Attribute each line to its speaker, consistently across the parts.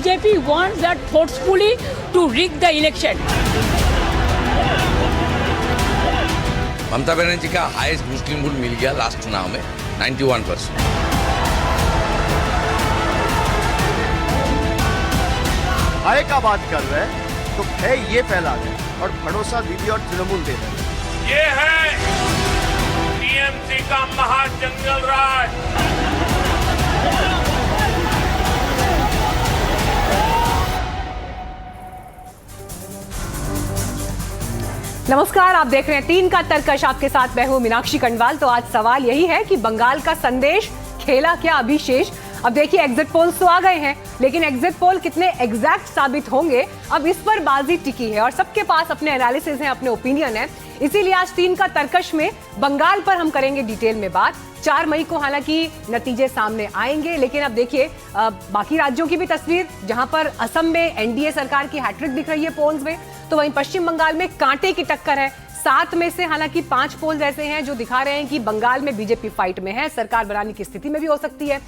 Speaker 1: BJP wants that forcefully to rig the election.
Speaker 2: Mamata Banerjee का highest मुस्लिम vote मिल गया last चुनाव में 91%।
Speaker 3: भय का बात कर रहे हैं तो भय ये फैला रहे और भरोसा दीदी और तृणमूल दे रहे हैं।
Speaker 4: ये है टीएमसी का महाजंगल राज।
Speaker 5: नमस्कार, आप देख रहे हैं 3 का तर्कश। आपके साथ मैं हूं मीनाक्षी कंडवाल। तो आज सवाल यही है कि बंगाल का संदेश खेला क्या अभिषेक। अब देखिए, एग्जिट पोल्स तो आ गए हैं, लेकिन एग्जिट पोल कितने एग्जैक्ट साबित होंगे, अब इस पर बाजी टिकी है और सबके पास अपने एनालिसिस हैं, अपने ओपिनियन है। इसीलिए आज 3 का तर्कश में बंगाल पर हम करेंगे डिटेल में बात। 4 मई को हालांकि नतीजे सामने आएंगे, लेकिन अब देखिए बाकी राज्यों की भी तस्वीर, जहां पर असम में एनडीए सरकार की हैट्रिक दिख रही है पोल्स में, तो वहीं पश्चिम बंगाल में कांटे की टक्कर है। 7 में से हालांकि 5 पोल्स ऐसे हैं जो दिखा रहे हैं कि बंगाल में बीजेपी फाइट में है, सरकार बनाने की स्थिति में भी हो सकती है।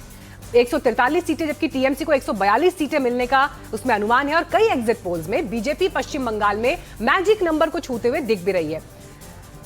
Speaker 5: 143 सीटें, जबकि टीएमसी को 142 सीटें मिलने का उसमें अनुमान है। और कई एग्जिट पोल्स में बीजेपी पश्चिम बंगाल में मैजिक नंबर को छूते हुए दिख भी रही है।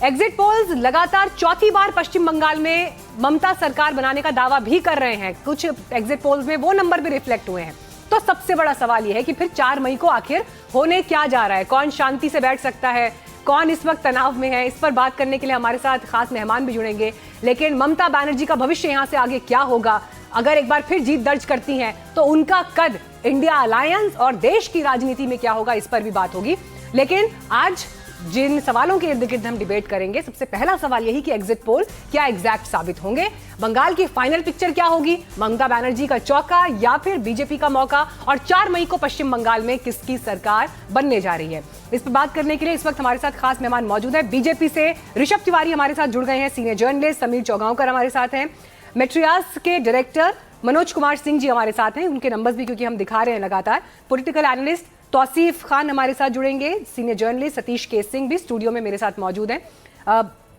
Speaker 5: एग्जिट पोल्स लगातार चौथी बार पश्चिम बंगाल में ममता सरकार बनाने का दावा भी कर रहे हैं। कुछ एग्जिट पोल्स में वो नंबर भी रिफ्लेक्ट हुए हैं। तो सबसे बड़ा सवाल यह है कि फिर 4 मई को आखिर होने क्या जा रहा है, कौन शांति से बैठ सकता है, कौन इस वक्त तनाव में है। इस पर बात करने के लिए हमारे साथ खास मेहमान भी जुड़ेंगे। लेकिन ममता बनर्जी का भविष्य यहां से आगे क्या होगा, अगर एक बार फिर जीत दर्ज करती हैं तो उनका कद इंडिया अलायंस और देश की राजनीति में क्या होगा, इस पर भी बात होगी। लेकिन आज जिन सवालों के इर्द गिर्द हम डिबेट करेंगे, सबसे पहला सवाल यही कि एग्जिट पोल क्या एग्जैक्ट साबित होंगे, बंगाल की फाइनल पिक्चर क्या होगी, ममता बनर्जी का चौका या फिर बीजेपी का मौका, और 4 मई को पश्चिम बंगाल में किसकी सरकार बनने जा रही है। इस पर बात करने के लिए इस वक्त हमारे साथ खास मेहमान मौजूद है। बीजेपी से ऋषभ तिवारी हमारे साथ जुड़ गए हैं, सीनियर जर्नलिस्ट समीर चौगांवकर हमारे साथ हैं, मेट्रियास के डायरेक्टर मनोज कुमार सिंह जी हमारे साथ हैं, उनके नंबर्स भी क्योंकि हम दिखा रहे हैं लगातार, पॉलिटिकल एनालिस्ट तौसीफ खान हमारे साथ जुड़ेंगे, सीनियर जर्नलिस्ट सतीश के सिंह भी स्टूडियो में मेरे साथ मौजूद हैं,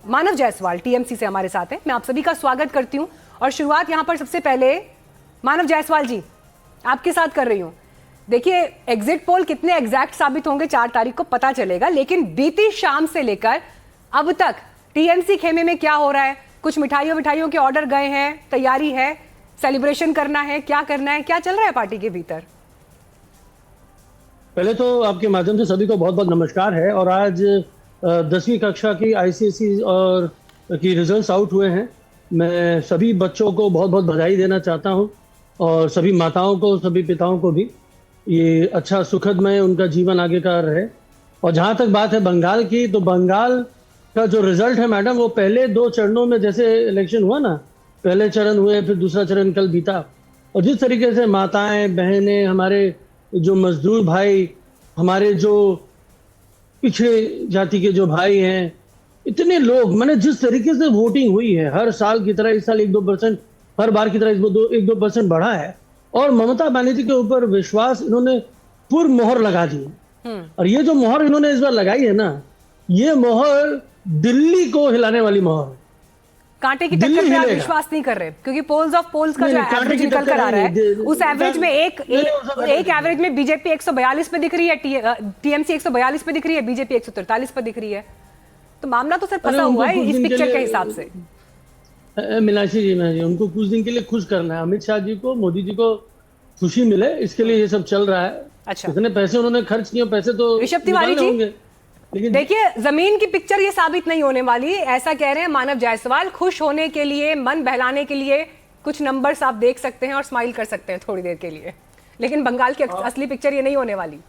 Speaker 5: मानव जायसवाल टीएमसी से हमारे साथ हैं। मैं आप सभी का स्वागत करती हूं और शुरुआत यहां पर सबसे पहले मानव जायसवाल जी आपके साथ कर रही हूं। देखिए, एग्जिट पोल कितने एग्जैक्ट साबित होंगे 4 तारीख को पता चलेगा, लेकिन बीती शाम से लेकर अब तक टीएमसी खेमे में क्या हो रहा है, कुछ मिठाइयों के ऑर्डर गए हैं, तैयारी है, सेलिब्रेशन करना है, क्या करना है, क्या चल रहा है पार्टी के भीतर?
Speaker 6: पहले तो आपके माध्यम से सभी को बहुत बहुत नमस्कार है। और आज 10वीं कक्षा की आईसीएसई और की रिजल्ट्स आउट हुए हैं। मैं सभी बच्चों को बहुत बहुत बधाई देना चाहता हूं और सभी माताओं को, सभी पिताओं को भी। ये अच्छा सुखदमय उनका जीवन आगे का रहे। और जहां तक बात है बंगाल की, तो बंगाल का जो रिजल्ट है मैडम, वो पहले 2 चरणों में जैसे इलेक्शन हुआ ना, पहले चरण हुए, फिर दूसरा चरण कल बीता, और जिस तरीके से माताएं, बहनें, हमारे जो मजदूर भाई, हमारे जो पिछड़े जाति के जो भाई हैं, इतने लोग, मैंने जिस तरीके से वोटिंग हुई है, हर साल की तरह इस साल 1-2%, हर बार की तरह इस 1-2% बढ़ा है। और ममता बनर्जी के ऊपर विश्वास इन्होंने पूर्ण मोहर लगा दी है। और ये जो मोहर इन्होंने इस बार लगाई है ना, ये मोहर दिल्ली को हिलाने वाली मोहर है।
Speaker 5: कांटे की टक्कर पे आप विश्वास नहीं कर रहे, क्योंकि पोल्स ऑफ पोल्स का जो एवरेज निकल कर आ रहा है, उस एवरेज में एक एवरेज में बीजेपी 142 पे दिख रही है, टीएमसी 142 पे दिख रही है, बीजेपी 143 पे दिख रही है। तो मामला तो सर फंसा हुआ है इस पिक्चर के हिसाब से।
Speaker 6: मीनाक्षी जी, मैं उनको कुछ दिन के लिए खुश करना है, अमित शाह जी को, मोदी जी को खुशी मिले, इसके लिए ये सब चल रहा है।
Speaker 5: अच्छा,
Speaker 6: इतने पैसे उन्होंने खर्च किए, पैसे तो
Speaker 5: ऋषभ तिवारी जी, देखिए जमीन की पिक्चर ये साबित नहीं होने वाली, ऐसा कह रहे हैं मानव जायसवाल। खुश होने के लिए, मन बहलाने के लिए कुछ नंबर्स आप देख सकते हैं और स्माइल कर सकते हैं थोड़ी देर के लिए, लेकिन बंगाल की असली पिक्चर ये नहीं होने वाली।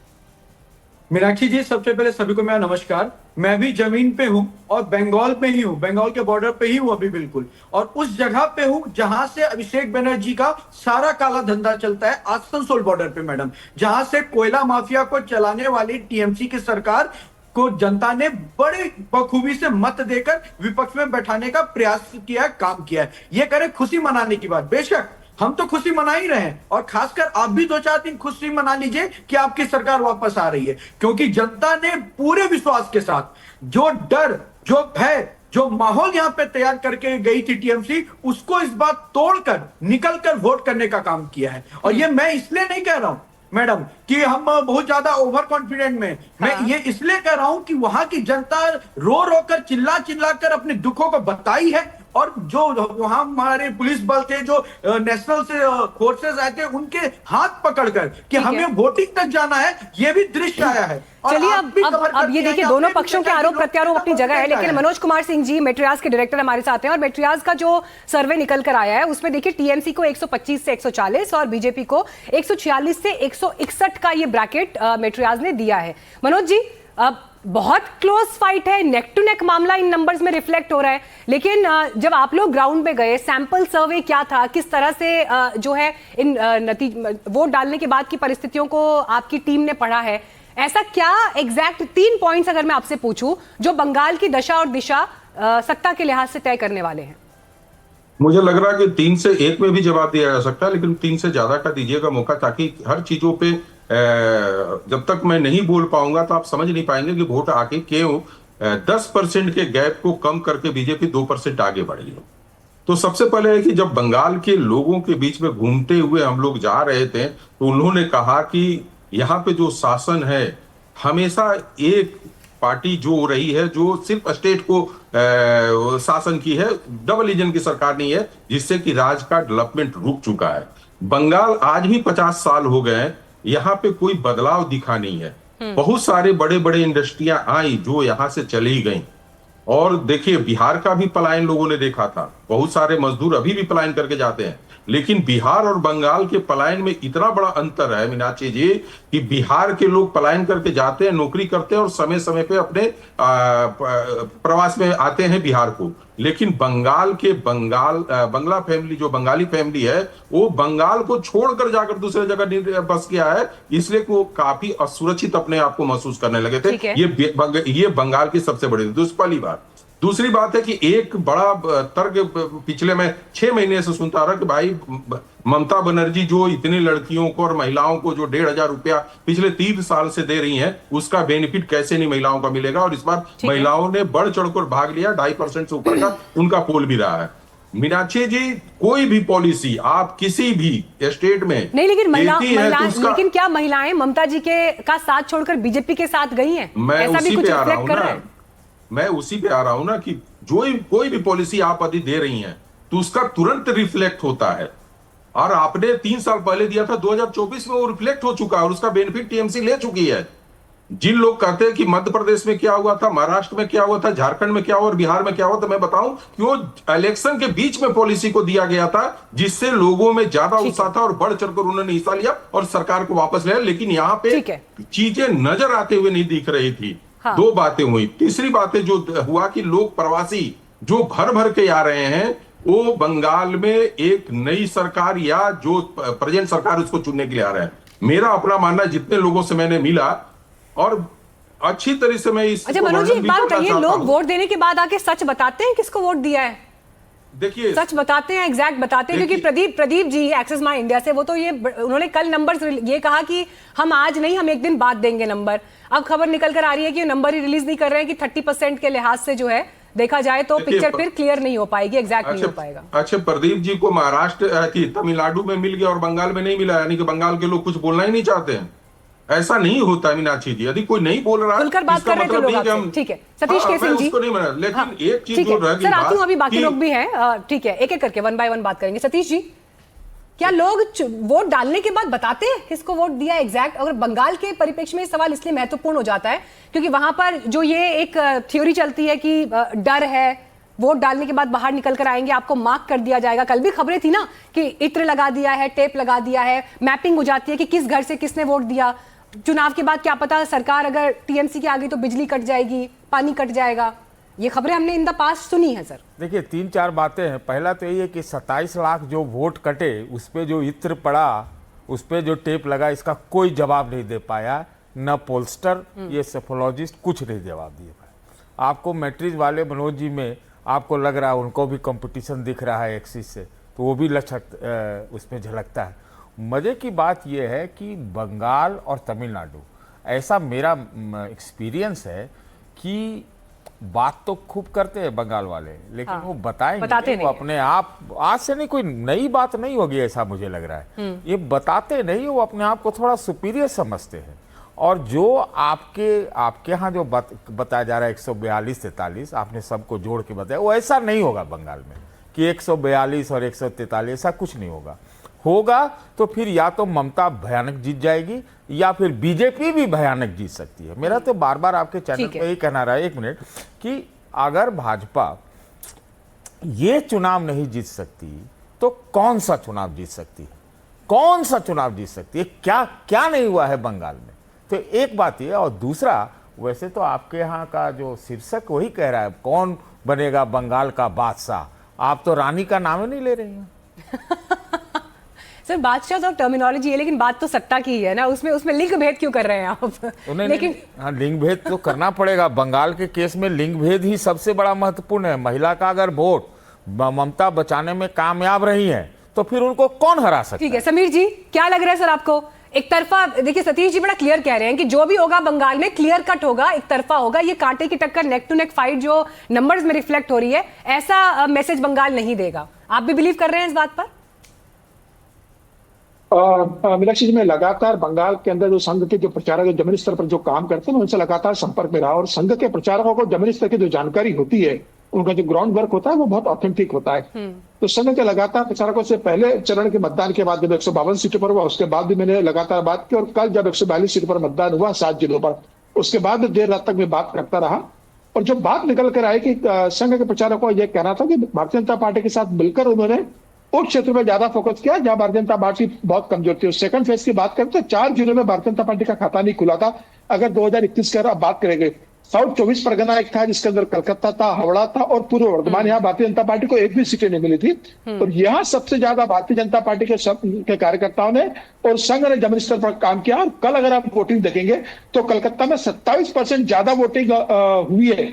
Speaker 7: मीनाक्षी जी, सबसे पहले सभी को मेरा नमस्कार। मैं भी जमीन पे हूँ और बंगाल पे ही हूँ, बंगाल के बॉर्डर पे ही हूँ अभी बिल्कुल, और उस जगह पे हूँ जहां से अभिषेक बनर्जी का सारा काला धंधा चलता है, आसनसोल बॉर्डर पे मैडम, जहां से कोयला माफिया को चलाने वाली टीएमसी की सरकार को जनता ने बड़े बखूबी से मत देकर विपक्ष में बैठाने का प्रयास किया, काम किया है। ये करें खुशी मनाने की बात, बेशक हम तो खुशी मना ही रहे हैं, और खासकर आप भी 2-4 दिन खुशी मना लीजिए कि आपकी सरकार वापस आ रही है, क्योंकि जनता ने पूरे विश्वास के साथ जो डर, जो भय, जो माहौल यहां पे तैयार करके गई थी टीएमसी, उसको इस बात तोड़कर निकलकर वोट करने का काम किया है। और ये मैं इसलिए नहीं कह रहा हूं, मैडम कि हम बहुत ज्यादा ओवर कॉन्फिडेंट में। मैं ये इसलिए कह रहा हूं कि वहां की जनता रो रो कर चिल्ला चिल्ला कर अपने दुखों को बताई है, और जो वहां हमारे पुलिस बल थे, जो नेशनल से फोर्सेस आए थे, उनके हाथ पकड़कर कि हमें वोटिंग तक जाना है, ये भी दृश्य आया है।
Speaker 5: चलिए अब ये देखिए दोनों पक्षों के आरोप प्रत्यारोप अपनी जगह है, लेकिन मनोज कुमार सिंह जी मेट्रियाज के डायरेक्टर हमारे साथ हैं, और मेट्रियाज का जो सर्वे निकल कर आया है उसमें देखिए टीएमसी को 125 से 140 और बीजेपी को 146 से 161 का ये ब्रैकेट मेट्रियाज ने दिया है। मनोज जी, अब बहुत क्लोज फाइट है, नेक टू नेक मामला इन नंबर्स में रिफ्लेक्ट हो रहा है, लेकिन जब आप लोग ग्राउंड पे गए, सैंपल सर्वे क्या था, किस तरह से जो है इन वोट डालने के बाद की परिस्थितियों को आपकी टीम ने पढ़ा है, ऐसा क्या एग्जैक्ट 3 पॉइंट्स अगर मैं आपसे पूछूं जो बंगाल की दशा और दिशा सत्ता के लिहाज से तय करने वाले हैं?
Speaker 8: मुझे लग रहा है कि 3 से 1 में भी जवाब दिया जा सकता है, लेकिन 3 से ज्यादा का दीजिएगा मौका, ताकि हर चीजों पे जब तक मैं नहीं बोल पाऊंगा तो आप समझ नहीं पाएंगे कि वोट आके क्यों 10% के गैप को कम करके बीजेपी 2% आगे बढ़ी है। तो सबसे पहले है कि जब बंगाल के लोगों के बीच में घूमते हुए हम लोग जा रहे थे तो उन्होंने कहा कि यहाँ पे जो शासन है हमेशा एक पार्टी जो रही है जो सिर्फ स्टेट को शासन की है, डबल इंजन की सरकार नहीं है, जिससे कि राज्य का डेवलपमेंट रुक चुका है। बंगाल आज भी 50 साल हो गए हैं, यहाँ पे कोई बदलाव दिखा नहीं है। बहुत सारे बड़े बड़े इंडस्ट्रियां आई जो यहाँ से चली गई, और देखिए बिहार का भी पलायन लोगों ने देखा था, बहुत सारे मजदूर अभी भी पलायन करके जाते हैं, लेकिन बिहार और बंगाल के पलायन में इतना बड़ा अंतर है मीनाक्षी जी कि बिहार के लोग पलायन करके जाते हैं, नौकरी करते हैं और समय समय पे अपने प्रवास में आते हैं बिहार को, लेकिन बंगाल के बंगला फैमिली जो बंगाली फैमिली है वो बंगाल को छोड़कर जाकर दूसरे जगह बस गया है, इसलिए वो काफी असुरक्षित अपने आप को महसूस करने लगे थे। ये बंगाल की सबसे बड़ी पहली बात। दूसरी बात है कि एक बड़ा तर्क पिछले मैं 6 महीने से सुनता रहा कि भाई ममता बनर्जी जो इतनी लड़कियों को और महिलाओं को जो 1,500 रुपया पिछले 3 साल से दे रही हैं, उसका बेनिफिट कैसे नहीं महिलाओं का मिलेगा, और इस बार महिलाओं ने बढ़ चढ़कर भाग लिया, 2.5% से ऊपर का उनका पोल भी रहा है। मीनाक्षी जी, कोई भी पॉलिसी आप किसी भी स्टेट में
Speaker 5: नहीं, लेकिन लेकिन क्या महिलाएं ममता जी के का साथ छोड़कर बीजेपी के साथ गई हैं? ऐसा भी कुछ रिफ्लेक्ट कर रहा है?
Speaker 8: मैं उसी पे आ रहा हूं ना कि कोई भी पॉलिसी आप यदि दे रही हैं तो उसका तुरंत रिफ्लेक्ट होता है, और आपने 3 साल पहले दिया था, 2024 में वो रिफ्लेक्ट हो चुका है और उसका बेनिफिट टीएमसी ले चुकी है। जिन लोग कहते हैं कि मध्य प्रदेश में क्या हुआ था, महाराष्ट्र में क्या हुआ था, झारखंड में क्या हुआ और बिहार में क्या हुआ, तो मैं बताऊं कि वो इलेक्शन के बीच में पॉलिसी को दिया गया था जिससे लोगों में ज्यादा उत्साह था और बढ़ चढ़कर उन्होंने हिस्सा लिया और सरकार को वापस लिया, लेकिन यहाँ पे चीजें नजर आते हुए नहीं दिख रही थी। 2 बातें हुई। तीसरी बात जो हुआ कि लोग प्रवासी जो भर भर के आ रहे हैं वो बंगाल में एक नई सरकार या जो प्रेजेंट सरकार उसको चुनने के लिए आ रहे हैं। मेरा अपना मानना, जितने लोगों से मैंने मिला और अच्छी तरह से मैं इस
Speaker 5: मनोज जी एक बात बताइए, लोग वोट देने के बाद आके सच बताते हैं किसको वोट दिया है?
Speaker 8: देखिए
Speaker 5: सच बताते हैं, एग्जैक्ट बताते हैं, क्योंकि प्रदीप जी एक्सेस माई इंडिया से, वो तो ये उन्होंने कल नंबर्स ये कहा कि हम आज नहीं, हम एक दिन बाद देंगे नंबर। अब खबर निकल कर आ रही है कि नंबर ही रिलीज नहीं कर रहे हैं कि 30% के लिहाज से जो है देखा जाए तो पिक्चर फिर क्लियर नहीं हो पाएगी, एग्जैक्ट नहीं हो पाएगा।
Speaker 8: अच्छा, प्रदीप जी को महाराष्ट्र की तमिलनाडु में मिल गया और बंगाल में नहीं मिला, यानी कि बंगाल के लोग कुछ बोलना ही नहीं चाहते हैं? ऐसा नहीं होता मीनाक्षी जी, यदि कोई नहीं बोल रहा
Speaker 5: खुलकर बात कर रहे थे लोग आपसे, ठीक है। सतीश के सिंह जी
Speaker 8: उसको नहीं मना, लेकिन एक चीज जो रह गई,
Speaker 5: सर आती हूं, अभी बाकी लोग भी हैं, ठीक है, एक एक करके 1 बाय 1 बात करेंगे। सतीश जी, क्या लोग वोट डालने के बाद बताते हैं किसको वोट दिया एग्जैक्ट? अगर बंगाल के परिप्रेक्ष्य में सवाल इसलिए महत्वपूर्ण हो जाता है क्योंकि वहां पर जो ये एक थ्योरी चलती है कि डर है, वोट डालने के बाद बाहर निकल कर आएंगे, आपको मार्क कर दिया जाएगा। कल भी खबरें थी ना कि इत्र लगा दिया है, टेप लगा दिया है, मैपिंग हो जाती है कि किस घर से किसने वोट दिया। चुनाव के बाद क्या पता सरकार अगर टीएमसी की आ गई तो बिजली कट जाएगी, पानी कट जाएगा। ये खबरें हमने इन द पास्ट सुनी है सर।
Speaker 9: देखिए 3-4 बातें हैं। पहला तो ये कि 27 लाख जो वोट कटे, उस पर जो इत्र पड़ा, उस पर जो टेप लगा, इसका कोई जवाब नहीं दे पाया, न पोलस्टर, ये सेफोलॉजिस्ट कुछ नहीं जवाब दिए पाए। आपको मैट्रिक्स वाले मनोज जी में आपको लग रहा है उनको भी कंपटीशन दिख रहा है एक्सिस से, तो वो भी लक्षण उसमें झलकता है। मज़े की बात यह है कि बंगाल और तमिलनाडु, ऐसा मेरा एक्सपीरियंस है कि बात तो खूब करते हैं बंगाल वाले, लेकिन
Speaker 5: हाँ,
Speaker 9: वो बताएंगे
Speaker 5: बताते
Speaker 9: नहीं,
Speaker 5: नहीं
Speaker 9: वो
Speaker 5: है।
Speaker 9: अपने आप आज से नहीं, कोई नई बात नहीं होगी ऐसा मुझे लग रहा है। ये बताते नहीं, वो अपने आप को थोड़ा सुपीरियर समझते हैं। और जो आपके यहाँ जो बताया जा रहा है 142-43, आपने सबको जोड़ के बताया, वो ऐसा नहीं होगा बंगाल में कि 142 और 143, ऐसा कुछ नहीं होगा तो फिर या तो ममता भयानक जीत जाएगी या फिर बीजेपी भी भयानक जीत सकती है। मेरा तो बार बार आपके चैनल पे यही कहना रहा है, 1 मिनट, कि अगर भाजपा ये चुनाव नहीं जीत सकती तो कौन सा चुनाव जीत सकती है? कौन सा चुनाव जीत सकती है? क्या नहीं हुआ है बंगाल में? तो एक बात ये, और दूसरा, वैसे तो आपके यहाँ का जो शीर्षक वही कह रहा है कौन बनेगा बंगाल का बादशाह, आप तो रानी का नाम ही नहीं ले रही हैं।
Speaker 5: सर बादशाह तो टर्मिनोलॉजी है, लेकिन बात तो सत्ता की ही है ना, उसमें लिंग भेद क्यों कर रहे हैं आप?
Speaker 9: लेकिन हाँ, लिंग भेद तो करना पड़ेगा। बंगाल के केस में लिंग भेद ही सबसे बड़ा महत्वपूर्ण है। महिला का अगर वोट ममता बचाने में कामयाब रही है तो फिर उनको कौन हरा सकता है?
Speaker 5: ठीक है समीर जी, क्या लग रहा है सर आपको? एक तरफा देखिए, सतीश जी बड़ा क्लियर कह रहे हैं कि जो भी होगा बंगाल में क्लियर कट होगा, एक तरफा होगा, ये कांटे की टक्कर, नेक टू नेक फाइट जो नंबर्स में रिफ्लेक्ट हो रही है, ऐसा मैसेज बंगाल नहीं देगा। आप भी बिलीव कर रहे हैं इस बात पर?
Speaker 10: मीनाक्षी जी, मैं लगातार बंगाल के अंदर जो संघ के जो प्रचारक जमीनी स्तर पर जो काम करते हैं उनसे लगातार संपर्क में रहा, और संघ के प्रचारकों को जमीनी स्तर की जो जानकारी होती है, उनका जो ग्राउंड वर्क होता है वो बहुत ऑथेंटिक होता है। तो संघ के लगातार प्रचारकों से पहले चरण के मतदान के बाद जब 152 सीटों पर हुआ, उसके बाद भी मैंने लगातार बात की, और कल जब 142 सीटों पर मतदान हुआ 7 जिलों पर, उसके बाद भी देर रात तक मैं बात करता रहा। और जब बात निकल कर आई कि संघ के प्रचारकों को यह कहना था कि भारतीय जनता पार्टी के साथ मिलकर उन्होंने उस क्षेत्र में ज्यादा फोकस किया जहां भारतीय जनता पार्टी बहुत कमजोर थी। सेकंड फेज की बात करें तो 4 जिलों में भारतीय जनता पार्टी का खाता नहीं खुला था। अगर 2021 की आप बात करेंगे, साउथ 24 परगना एक था जिसके अंदर कलकत्ता था, हावड़ा था और पूर्व वर्धमान, यहाँ भारतीय जनता पार्टी को एक भी सीटें नहीं मिली थी। और यहाँ सबसे ज्यादा भारतीय जनता पार्टी के कार्यकर्ताओं ने और संघ ने जमीनी स्तर पर काम किया। और कल अगर आप वोटिंग देखेंगे तो कलकत्ता में 27% ज्यादा वोटिंग हुई है,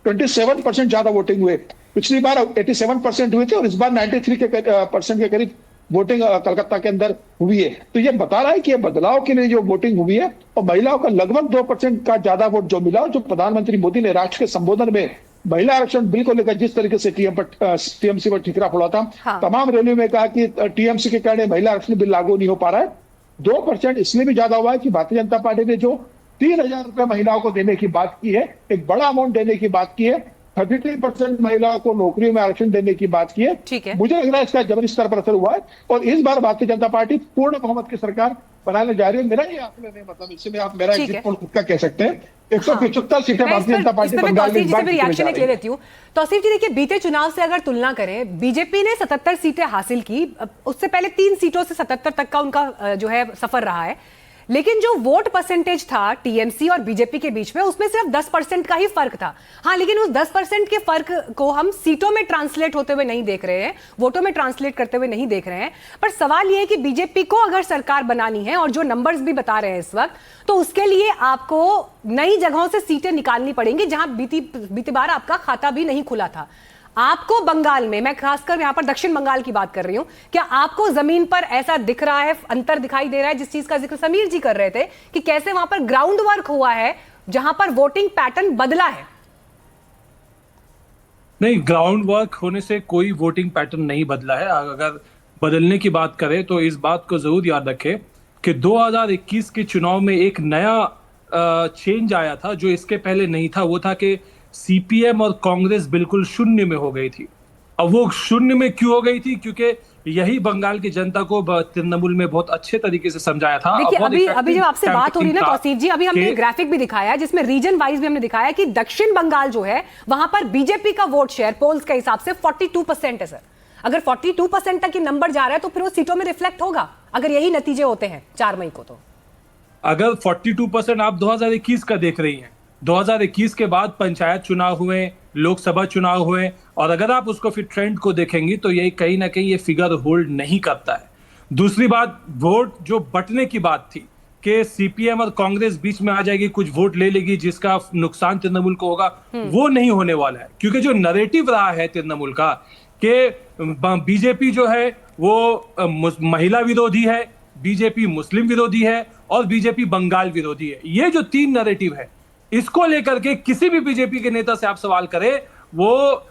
Speaker 10: 27% ज्यादा वोटिंग हुए। पिछली बार 87% हुए थे और इस बार 93% के करीब वोटिंग कलकत्ता के अंदर हुई है। तो ये बता रहा है कि ये बदलाव के लिए जो वोटिंग हुई है, और महिलाओं का लगभग 2% का ज्यादा वोट जो मिला, जो प्रधानमंत्री मोदी ने राष्ट्र के संबोधन में महिला आरक्षण बिल को लेकर जिस तरीके से टीएमसी पर ठिकरा फोड़ा था,
Speaker 5: हाँ।
Speaker 10: तमाम रैलियों में कहा कि टीएमसी के कारण महिला आरक्षण बिल लागू नहीं हो पा रहा है। 2% इसलिए भी ज्यादा हुआ है कि भारतीय जनता पार्टी ने जो 3,000 रुपए महिलाओं को देने की बात की है, एक बड़ा अमाउंट देने की बात की है, 33% महिलाओं को नौकरियों में आरक्षण देने की बात की है।
Speaker 5: ठीक है।
Speaker 10: मुझे लग रहा है इसका जमीनी स्तर पर असर हुआ है, और इस बार भारतीय जनता पार्टी पूर्ण बहुमत की सरकार बनाने जा रही है। मेरा ये आंकड़े नहीं, मतलब इसमें आप मेरा एग्जिट पोल खुद का कह सकते हैं। 175 सीटें भारतीय जनता पार्टी बंगाल में
Speaker 5: रिएक्शन ले लेती हूँ। तौसीफ जी देखिए, बीते चुनाव से अगर तुलना करें, बीजेपी ने 77 सीटें हासिल की, उससे पहले 3 सीटों से 77 तक का उनका जो है सफर रहा है, लेकिन जो वोट परसेंटेज था टीएमसी और बीजेपी के बीच में, उसमें सिर्फ 10% का ही फर्क था। हाँ, लेकिन उस 10% के फर्क को हम सीटों में ट्रांसलेट होते हुए नहीं देख रहे हैं, वोटों में ट्रांसलेट करते हुए नहीं देख रहे हैं। पर सवाल यह है कि बीजेपी को अगर सरकार बनानी है, और जो नंबर्स भी बता रहे हैं इस वक्त, तो उसके लिए आपको नई जगहों से सीटें निकालनी पड़ेंगी जहां बीती बार आपका खाता भी नहीं खुला था। आपको बंगाल में, मैं खासकर यहां पर दक्षिण बंगाल की बात कर रही हूं, क्या आपको जमीन पर ऐसा दिख रहा है, अंतर दिखाई दे रहा है, जिस चीज का जिक्र समीर जी कर रहे थे कि कैसे वहां पर ग्राउंड वर्क हुआ है, जहां पर वोटिंग पैटर्न बदला है?
Speaker 11: नहीं, ग्राउंड वर्क होने से कोई वोटिंग पैटर्न नहीं बदला है। अगर बदलने की बात करें तो इस बात को जरूर याद रखें कि 2021 के चुनाव में एक नया चेंज आया था जो इसके पहले नहीं था। वो था कि सीपीएम और कांग्रेस बिल्कुल शून्य में हो गई थी। अब वो शून्य में क्यों हो गई थी? क्योंकि यही बंगाल की जनता को तृणमूल में बहुत अच्छे तरीके से समझाया था।
Speaker 5: देखिए, अभी जब आपसे बात हो रही है ना तौसीफ जी, अभी हमने ग्राफिक भी दिखाया है जिसमें रीजन वाइज भी हमने दिखाया कि दक्षिण बंगाल जो है वहां पर बीजेपी का वोट शेयर पोल्स के हिसाब से 42% है सर। अगर 42% तक ये नंबर जा रहा है तो फिर वो सीटों में रिफ्लेक्ट होगा, अगर यही नतीजे होते हैं 4 मई को। तो
Speaker 11: अगर 42% आप 2021 का देख रही हैं, 2021 के बाद पंचायत चुनाव हुए, लोकसभा चुनाव हुए, और अगर आप उसको फिर ट्रेंड को देखेंगी तो ये कहीं ना कहीं ये फिगर होल्ड नहीं करता है। दूसरी बात, वोट जो बंटने की बात थी कि सीपीएम और कांग्रेस बीच में आ जाएगी, कुछ वोट ले लेगी जिसका नुकसान तृणमूल को होगा, वो नहीं होने वाला है। क्योंकि जो नैरेटिव रहा है तृणमूल का कि बीजेपी जो है वो महिला विरोधी है, बीजेपी मुस्लिम विरोधी है और बीजेपी बंगाल विरोधी है, ये जो 3 नैरेटिव है, इसको लेकर के किसी भी बीजेपी के नेता से आप सवाल करें, वो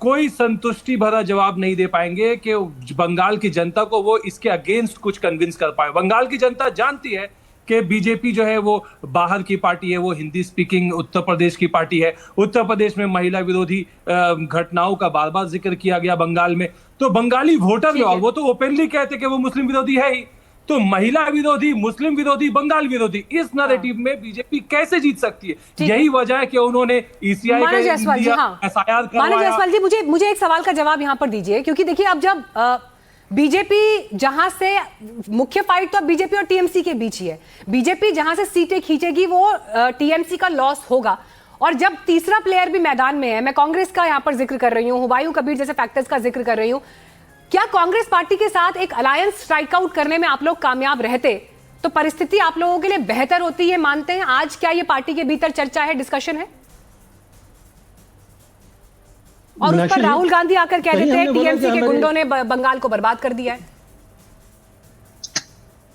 Speaker 11: कोई संतुष्टि भरा जवाब नहीं दे पाएंगे कि बंगाल की जनता को वो इसके अगेंस्ट कुछ कन्विंस कर पाए। बंगाल की जनता जानती है कि बीजेपी जो है वो बाहर की पार्टी है, वो हिंदी स्पीकिंग उत्तर प्रदेश की पार्टी है। उत्तर प्रदेश में महिला विरोधी घटनाओं का बार बार जिक्र किया गया बंगाल में, तो बंगाली वोटर जो वो तो ओपनली कहते कि वो मुस्लिम विरोधी है ही। तो महिला विरोधी, मुस्लिम विरोधी, बंगाल विरोधी, इस नैरेटिव में बीजेपी कैसे जीत सकती है? यही वजह है कि उन्होंने ईसीआई
Speaker 5: मानव जायसवाल जी,
Speaker 11: एसआईआर करवाया।
Speaker 5: मानव जायसवाल जी, मुझे एक सवाल का जवाब यहां पर दीजिए, क्योंकि देखिए अब जब बीजेपी जहां से मुख्य फाइट तो अब बीजेपी और टीएमसी के बीच ही है, बीजेपी जहां से सीटें खींचेगी वो टीएमसी का लॉस होगा। और जब तीसरा प्लेयर भी मैदान में है, मैं कांग्रेस का यहां पर जिक्र कर रही हूं, हुमायूं कबीर जैसे फैक्टर्स का जिक्र कर रही हूं, क्या कांग्रेस पार्टी के साथ एक अलायंस स्ट्राइक आउट करने में आप लोग कामयाब रहते तो परिस्थिति आप लोगों के लिए बेहतर होती, ये मानते हैं आज? क्या ये पार्टी के भीतर चर्चा है, डिस्कशन है? और उस पर राहुल गांधी आकर कह देते हैं टीएमसी के गुंडों ने बंगाल को बर्बाद कर दिया है।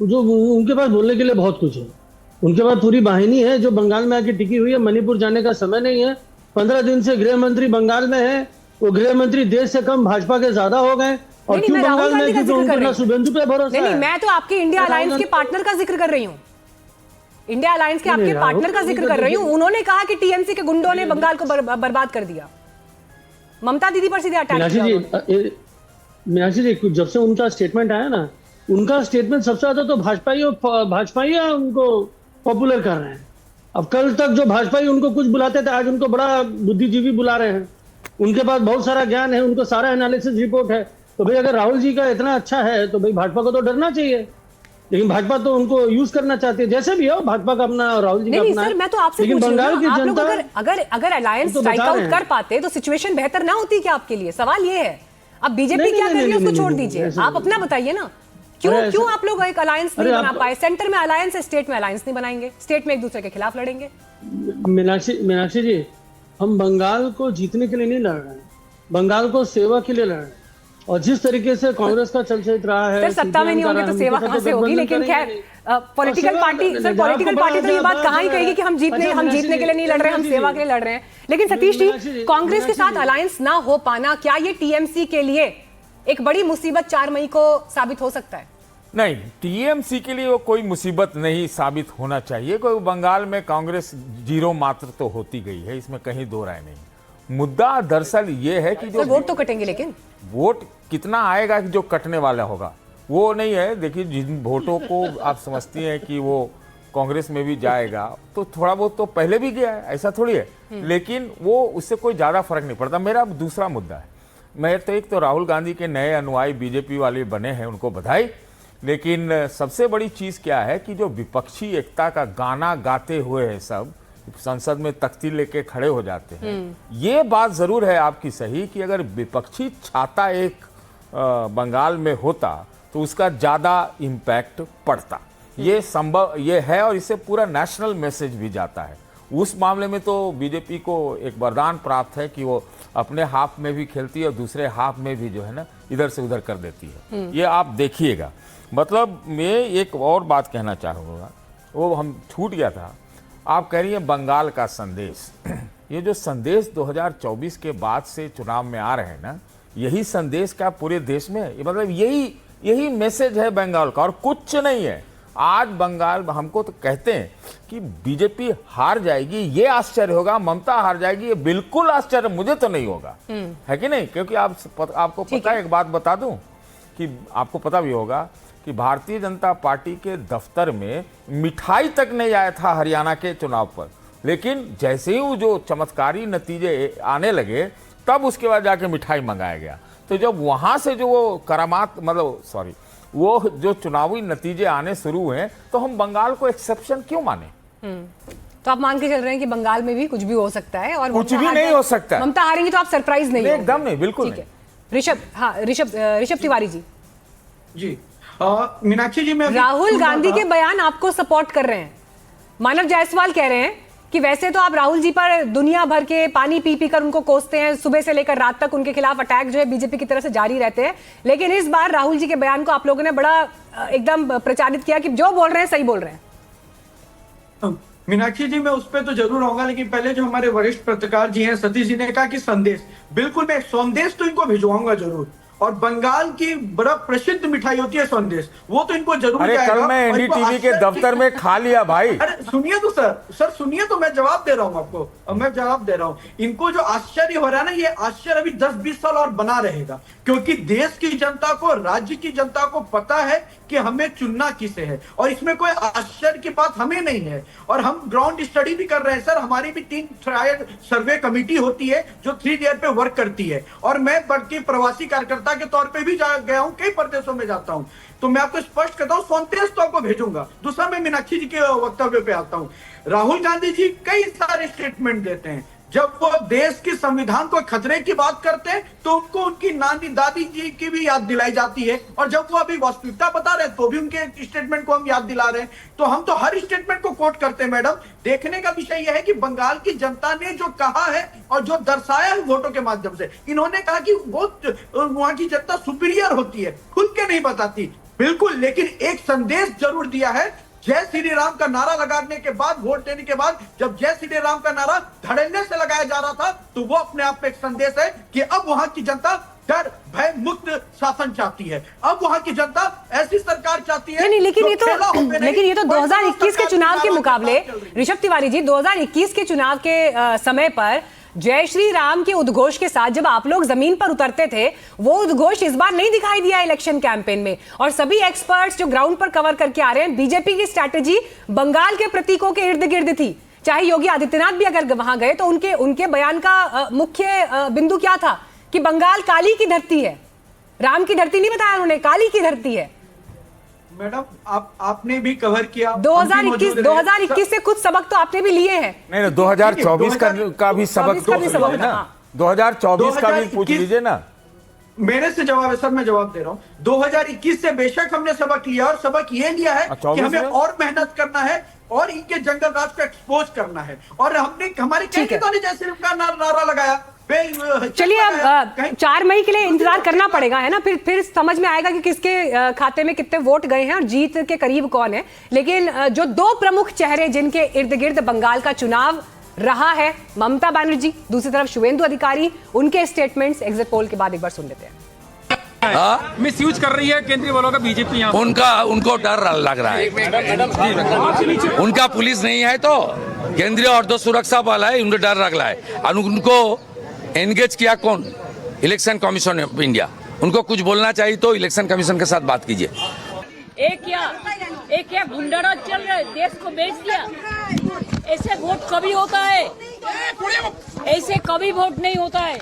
Speaker 6: जो उनके पास बोलने के लिए बहुत कुछ है, उनके पास पूरी वाहिनी है जो बंगाल में आके टिकी हुई है। मणिपुर जाने का समय नहीं है, 15 दिन से गृह मंत्री बंगाल में है, वो गृह मंत्री देश से कम भाजपा के ज्यादा हो गए। और क्यों बंगाल में? क्योंकि उनको ना शुभेंदु पे भरोसा है।
Speaker 5: नहीं, मैं तो आपके इंडिया अलायंस के पार्टनर का जिक्र कर रही हूँ, इंडिया अलायंस के आपके पार्टनर का जिक्र कर रही हूँ। उन्होंने कहा कि टीएमसी के गुंडों ने बंगाल को बर्बाद कर दिया, ममता दीदी पर सीधे अटैक किया।
Speaker 6: मीनाक्षी जी, जब से उनका स्टेटमेंट आया ना, उनका स्टेटमेंट सबसे ज्यादा तो भाजपा ही उनको पॉपुलर कर रहे हैं। अब कल तक जो भाजपा ही उनको कुछ बुलाते थे, आज उनको बड़ा बुद्धिजीवी बुला रहे हैं। उनके पास बहुत सारा ज्ञान है, उनको सारा एनालिसिस रिपोर्ट है। तो भाई अगर राहुल जी का इतना अच्छा है तो भाई भाजपा को तो डरना चाहिए, लेकिन भाजपा तो उनको यूज करना चाहती है। जैसे भी हो, भाजपा का अपना, राहुल जी का अपना।
Speaker 5: सर, मैं तो आपसे
Speaker 6: लेकिन बंगाल की जनता
Speaker 5: अगर अलायंस स्ट्राइक आउट कर पाते तो सिचुएशन बेहतर ना होती क्या आपके लिए? सवाल ये है। अब बीजेपी क्या कर रही है उसको छोड़ दीजिए, आप अपना बताइए ना, क्यों आप लोग एक अलायंस नहीं बना पाए? सेंटर में अलायंस है, स्टेट में अलायंस नहीं बनाएंगे, स्टेट में एक दूसरे के खिलाफ लड़ेंगे।
Speaker 6: मीनाक्षी जी, हम बंगाल को जीतने के लिए नहीं लड़ रहे हैं, बंगाल को सेवा के लिए लड़ रहे हैं। और जिस तरीके से कांग्रेस का चलचित्र रहा है,
Speaker 5: सर सत्ता में नहीं होंगे तो सेवा कहां से होगी? लेकिन खैर पॉलिटिकल पार्टी तो ये बात कहां ही कहेगी कि हम जीतने के लिए नहीं लड़ रहे, हम सेवा के लिए लड़ रहे हैं। लेकिन सतीश जी, कांग्रेस के साथ अलायंस ना हो पाना, क्या ये टीएमसी के लिए एक बड़ी मुसीबत 4 मई को साबित हो सकता है?
Speaker 9: नहीं, टीएमसी के लिए वो कोई मुसीबत नहीं साबित होना चाहिए। कोई बंगाल में कांग्रेस जीरो मात्र तो होती गई है, इसमें कहीं दो राय नहीं। मुद्दा दरअसल ये है कि जो
Speaker 5: वोट तो कटेंगे, लेकिन वोट
Speaker 9: कितना आएगा कि जो कटने वाला होगा वो नहीं है। देखिए, जिन वोटों को आप समझती हैं कि वो कांग्रेस में भी जाएगा, तो थोड़ा बहुत तो पहले भी गया है, ऐसा थोड़ी है। लेकिन वो उससे कोई ज्यादा फर्क नहीं पड़ता। मेरा दूसरा मुद्दा है, मैं तो एक तो राहुल गांधी के नए अनुयायी बीजेपी वाले बने हैं, उनको बधाई। लेकिन सबसे बड़ी चीज क्या है कि जो विपक्षी एकता का गाना गाते हुए है सब संसद में तख्ती लेके खड़े हो जाते हैं। ये बात जरूर है आपकी सही कि अगर विपक्षी छाता एक बंगाल में होता तो उसका ज्यादा इम्पैक्ट पड़ता। ये संभव ये है, और इससे पूरा नेशनल मैसेज भी जाता है। उस मामले में तो बीजेपी को एक वरदान प्राप्त है कि वो अपने हाफ में भी खेलती है और दूसरे हाफ में भी जो है ना इधर से उधर कर देती है। ये आप देखिएगा। मतलब मैं एक और बात कहना चाहूँगा, वो हम छूट गया था। आप कह रही हैं बंगाल का संदेश, ये जो संदेश 2024 के बाद से चुनाव में आ रहे हैं ना, यही संदेश क्या पूरे देश में है? मतलब यही मैसेज है बंगाल का, और कुछ नहीं है। आज बंगाल हमको तो कहते हैं कि बीजेपी हार जाएगी, ये आश्चर्य होगा, ममता हार जाएगी, ये बिल्कुल आश्चर्य मुझे तो नहीं होगा, है कि नहीं? क्योंकि आपको पता है, एक बात बता दूं कि आपको पता भी होगा कि भारतीय जनता पार्टी के दफ्तर में मिठाई तक नहीं आया था हरियाणा के चुनाव पर, लेकिन जैसे ही वो जो चमत्कारी नतीजे आने लगे तब उसके बाद जाके मिठाई मंगाया गया। तो जब वहां से जो वो करामात वो जो चुनावी नतीजे आने शुरू हुए, तो हम बंगाल को एक्सेप्शन क्यों माने?
Speaker 5: तो आप मान के चल रहे हैं कि बंगाल में भी कुछ भी हो सकता है, और
Speaker 9: कुछ भी नहीं हो सकता।
Speaker 5: ममता हारेंगी तो आप सरप्राइज नहीं,
Speaker 9: एकदम नहीं, बिल्कुल नहीं।
Speaker 5: ऋषभ तिवारी जी,
Speaker 7: मीनाक्षी जी, मैं
Speaker 5: राहुल गांधी के बयान आपको सपोर्ट कर रहे हैं। मानव जायसवाल कह रहे हैं कि वैसे तो आप राहुल जी पर दुनिया भर के पानी पी कर उनको कोसते हैं, सुबह से लेकर रात तक उनके खिलाफ अटैक जो है बीजेपी की तरफ से जारी रहते हैं, लेकिन इस बार राहुल जी के बयान को आप लोगों ने बड़ा एकदम प्रचारित किया कि जो बोल रहे हैं सही बोल रहे हैं।
Speaker 7: मीनाक्षी जी, मैं उस पर तो जरूर आऊंगा, लेकिन पहले जो हमारे वरिष्ठ पत्रकार जी हैं सतीश जी ने कहा कि संदेश, बिल्कुल मैं संदेश तो इनको भिजवाऊंगा जरूर। और बंगाल की बड़ा प्रसिद्ध मिठाई होती है संदेश, वो तो इनको जरूर
Speaker 9: अरे
Speaker 7: जाएगा।
Speaker 9: कल मैं एनडीटीवी के दफ्तर में खा लिया भाई।
Speaker 7: अरे सुनिए तो सर सुनिए तो, मैं जवाब दे रहा हूँ आपको, मैं जवाब दे रहा हूँ। इनको जो आश्चर्य हो रहा है ना, ये आश्चर्य अभी 10-20 साल और बना रहेगा, क्योंकि देश की जनता को, राज्य की जनता को पता है कि हमें चुनना किसे है, और इसमें कोई आश्चर्य की बात हमें नहीं है। और हम ग्राउंड स्टडी भी कर रहे हैं सर, हमारी भी 3 सर्वे कमेटी होती है जो 3 ईयर पे वर्क करती है, और मैं बल्कि प्रवासी कार्यकर्ता के तौर पे भी गया हूं, कई प्रदेशों में जाता हूं। तो मैं आपको स्पष्ट करता हूं, संदेश तो आपको भेजूंगा। दूसरा, मैं मीनाक्षी जी के वक्तव्य पे आता हूं। राहुल गांधी जी कई सारे स्टेटमेंट देते हैं, जब वो देश के संविधान को खतरे की बात करते हैं तो उनको उनकी नानी दादी जी की भी याद दिलाई जाती है, और जब वो अभी वास्तविकता बता रहे हैं तो भी उनके स्टेटमेंट को हम याद दिला रहे हैं। तो हम तो हर स्टेटमेंट को कोट करते हैं मैडम। देखने का विषय यह है कि बंगाल की जनता ने जो कहा है और जो दर्शाया है वोटों के माध्यम से, इन्होंने कहा कि वो वहां की जनता सुपीरियर होती है, खुल के नहीं बताती, बिल्कुल, लेकिन एक संदेश जरूर दिया है। जय श्री राम का नारा लगाने के बाद, वोट देने के बाद, जब जय श्री राम का नारा धड़ल्ले से लगाया जा रहा था, तो वो अपने आप में एक संदेश है कि अब वहां की जनता डर भय मुक्त शासन चाहती है। अब वहां की जनता ऐसी सरकार चाहती है।
Speaker 5: नहीं, लेकिन ये तो 2021 के चुनाव के मुकाबले, ऋषभ तिवारी जी, 2021 के चुनाव के समय पर जय श्री राम के उद्घोष के साथ जब आप लोग जमीन पर उतरते थे, वो उद्घोष इस बार नहीं दिखाई दिया इलेक्शन कैंपेन में। और सभी एक्सपर्ट्स जो ग्राउंड पर कवर करके आ रहे हैं, बीजेपी की स्ट्रैटेजी बंगाल के प्रतीकों के इर्द गिर्द थी। चाहे योगी आदित्यनाथ भी अगर वहां गए तो उनके बयान का मुख्य बिंदु क्या था कि बंगाल काली की धरती है, राम की धरती नहीं बताया उन्होंने, काली की धरती है।
Speaker 7: मैडम, आपने भी कवर किया
Speaker 5: 2021 से कुछ सबक तो आपने भी लिए हैं।
Speaker 9: नहीं, 2024 का भी सबक तो है ना, 2024 का भी पूछ लीजिए ना।
Speaker 7: मेरे से जवाब है सर, मैं जवाब दे रहा हूँ। 2021 से बेशक हमने सबक लिया, और सबक ये लिया है कि हमें और मेहनत करना है और इनके जंगल राज को एक्सपोज करना है। और हमने हमारे कैंडिडेटों ने जैसे नारा लगाया।
Speaker 5: चलिए, अब 4 मई के लिए इंतजार करना पड़ेगा, है ना, फिर समझ में आएगा कि किसके खाते में कितने वोट गए हैं और जीत के करीब कौन है। लेकिन जो 2 प्रमुख चेहरे जिनके इर्द गिर्द बंगाल का चुनाव रहा है, ममता बनर्जी, दूसरी तरफ शुवेंदु अधिकारी, उनके स्टेटमेंट्स एग्जिट पोल के बाद एक बार सुन लेते हैं।
Speaker 12: मिस यूज कर रही है केंद्रीय बलों का बीजेपी यहाँ।
Speaker 2: उनको डर लग रहा है। उनका पुलिस नहीं है तो केंद्रीय अर्ध सुरक्षा बल है, उनको डर लग रहा है। और उनको एंगेज किया कौन? Election commission of India. उनको कुछ बोलना चाहिए तो इलेक्शन कमीशन के साथ बात कीजिए।
Speaker 1: एक क्या गुंडाराज चल रहा है, देश को बेच दिया। ऐसे वोट कभी होता है? ऐसे कभी वोट नहीं होता है।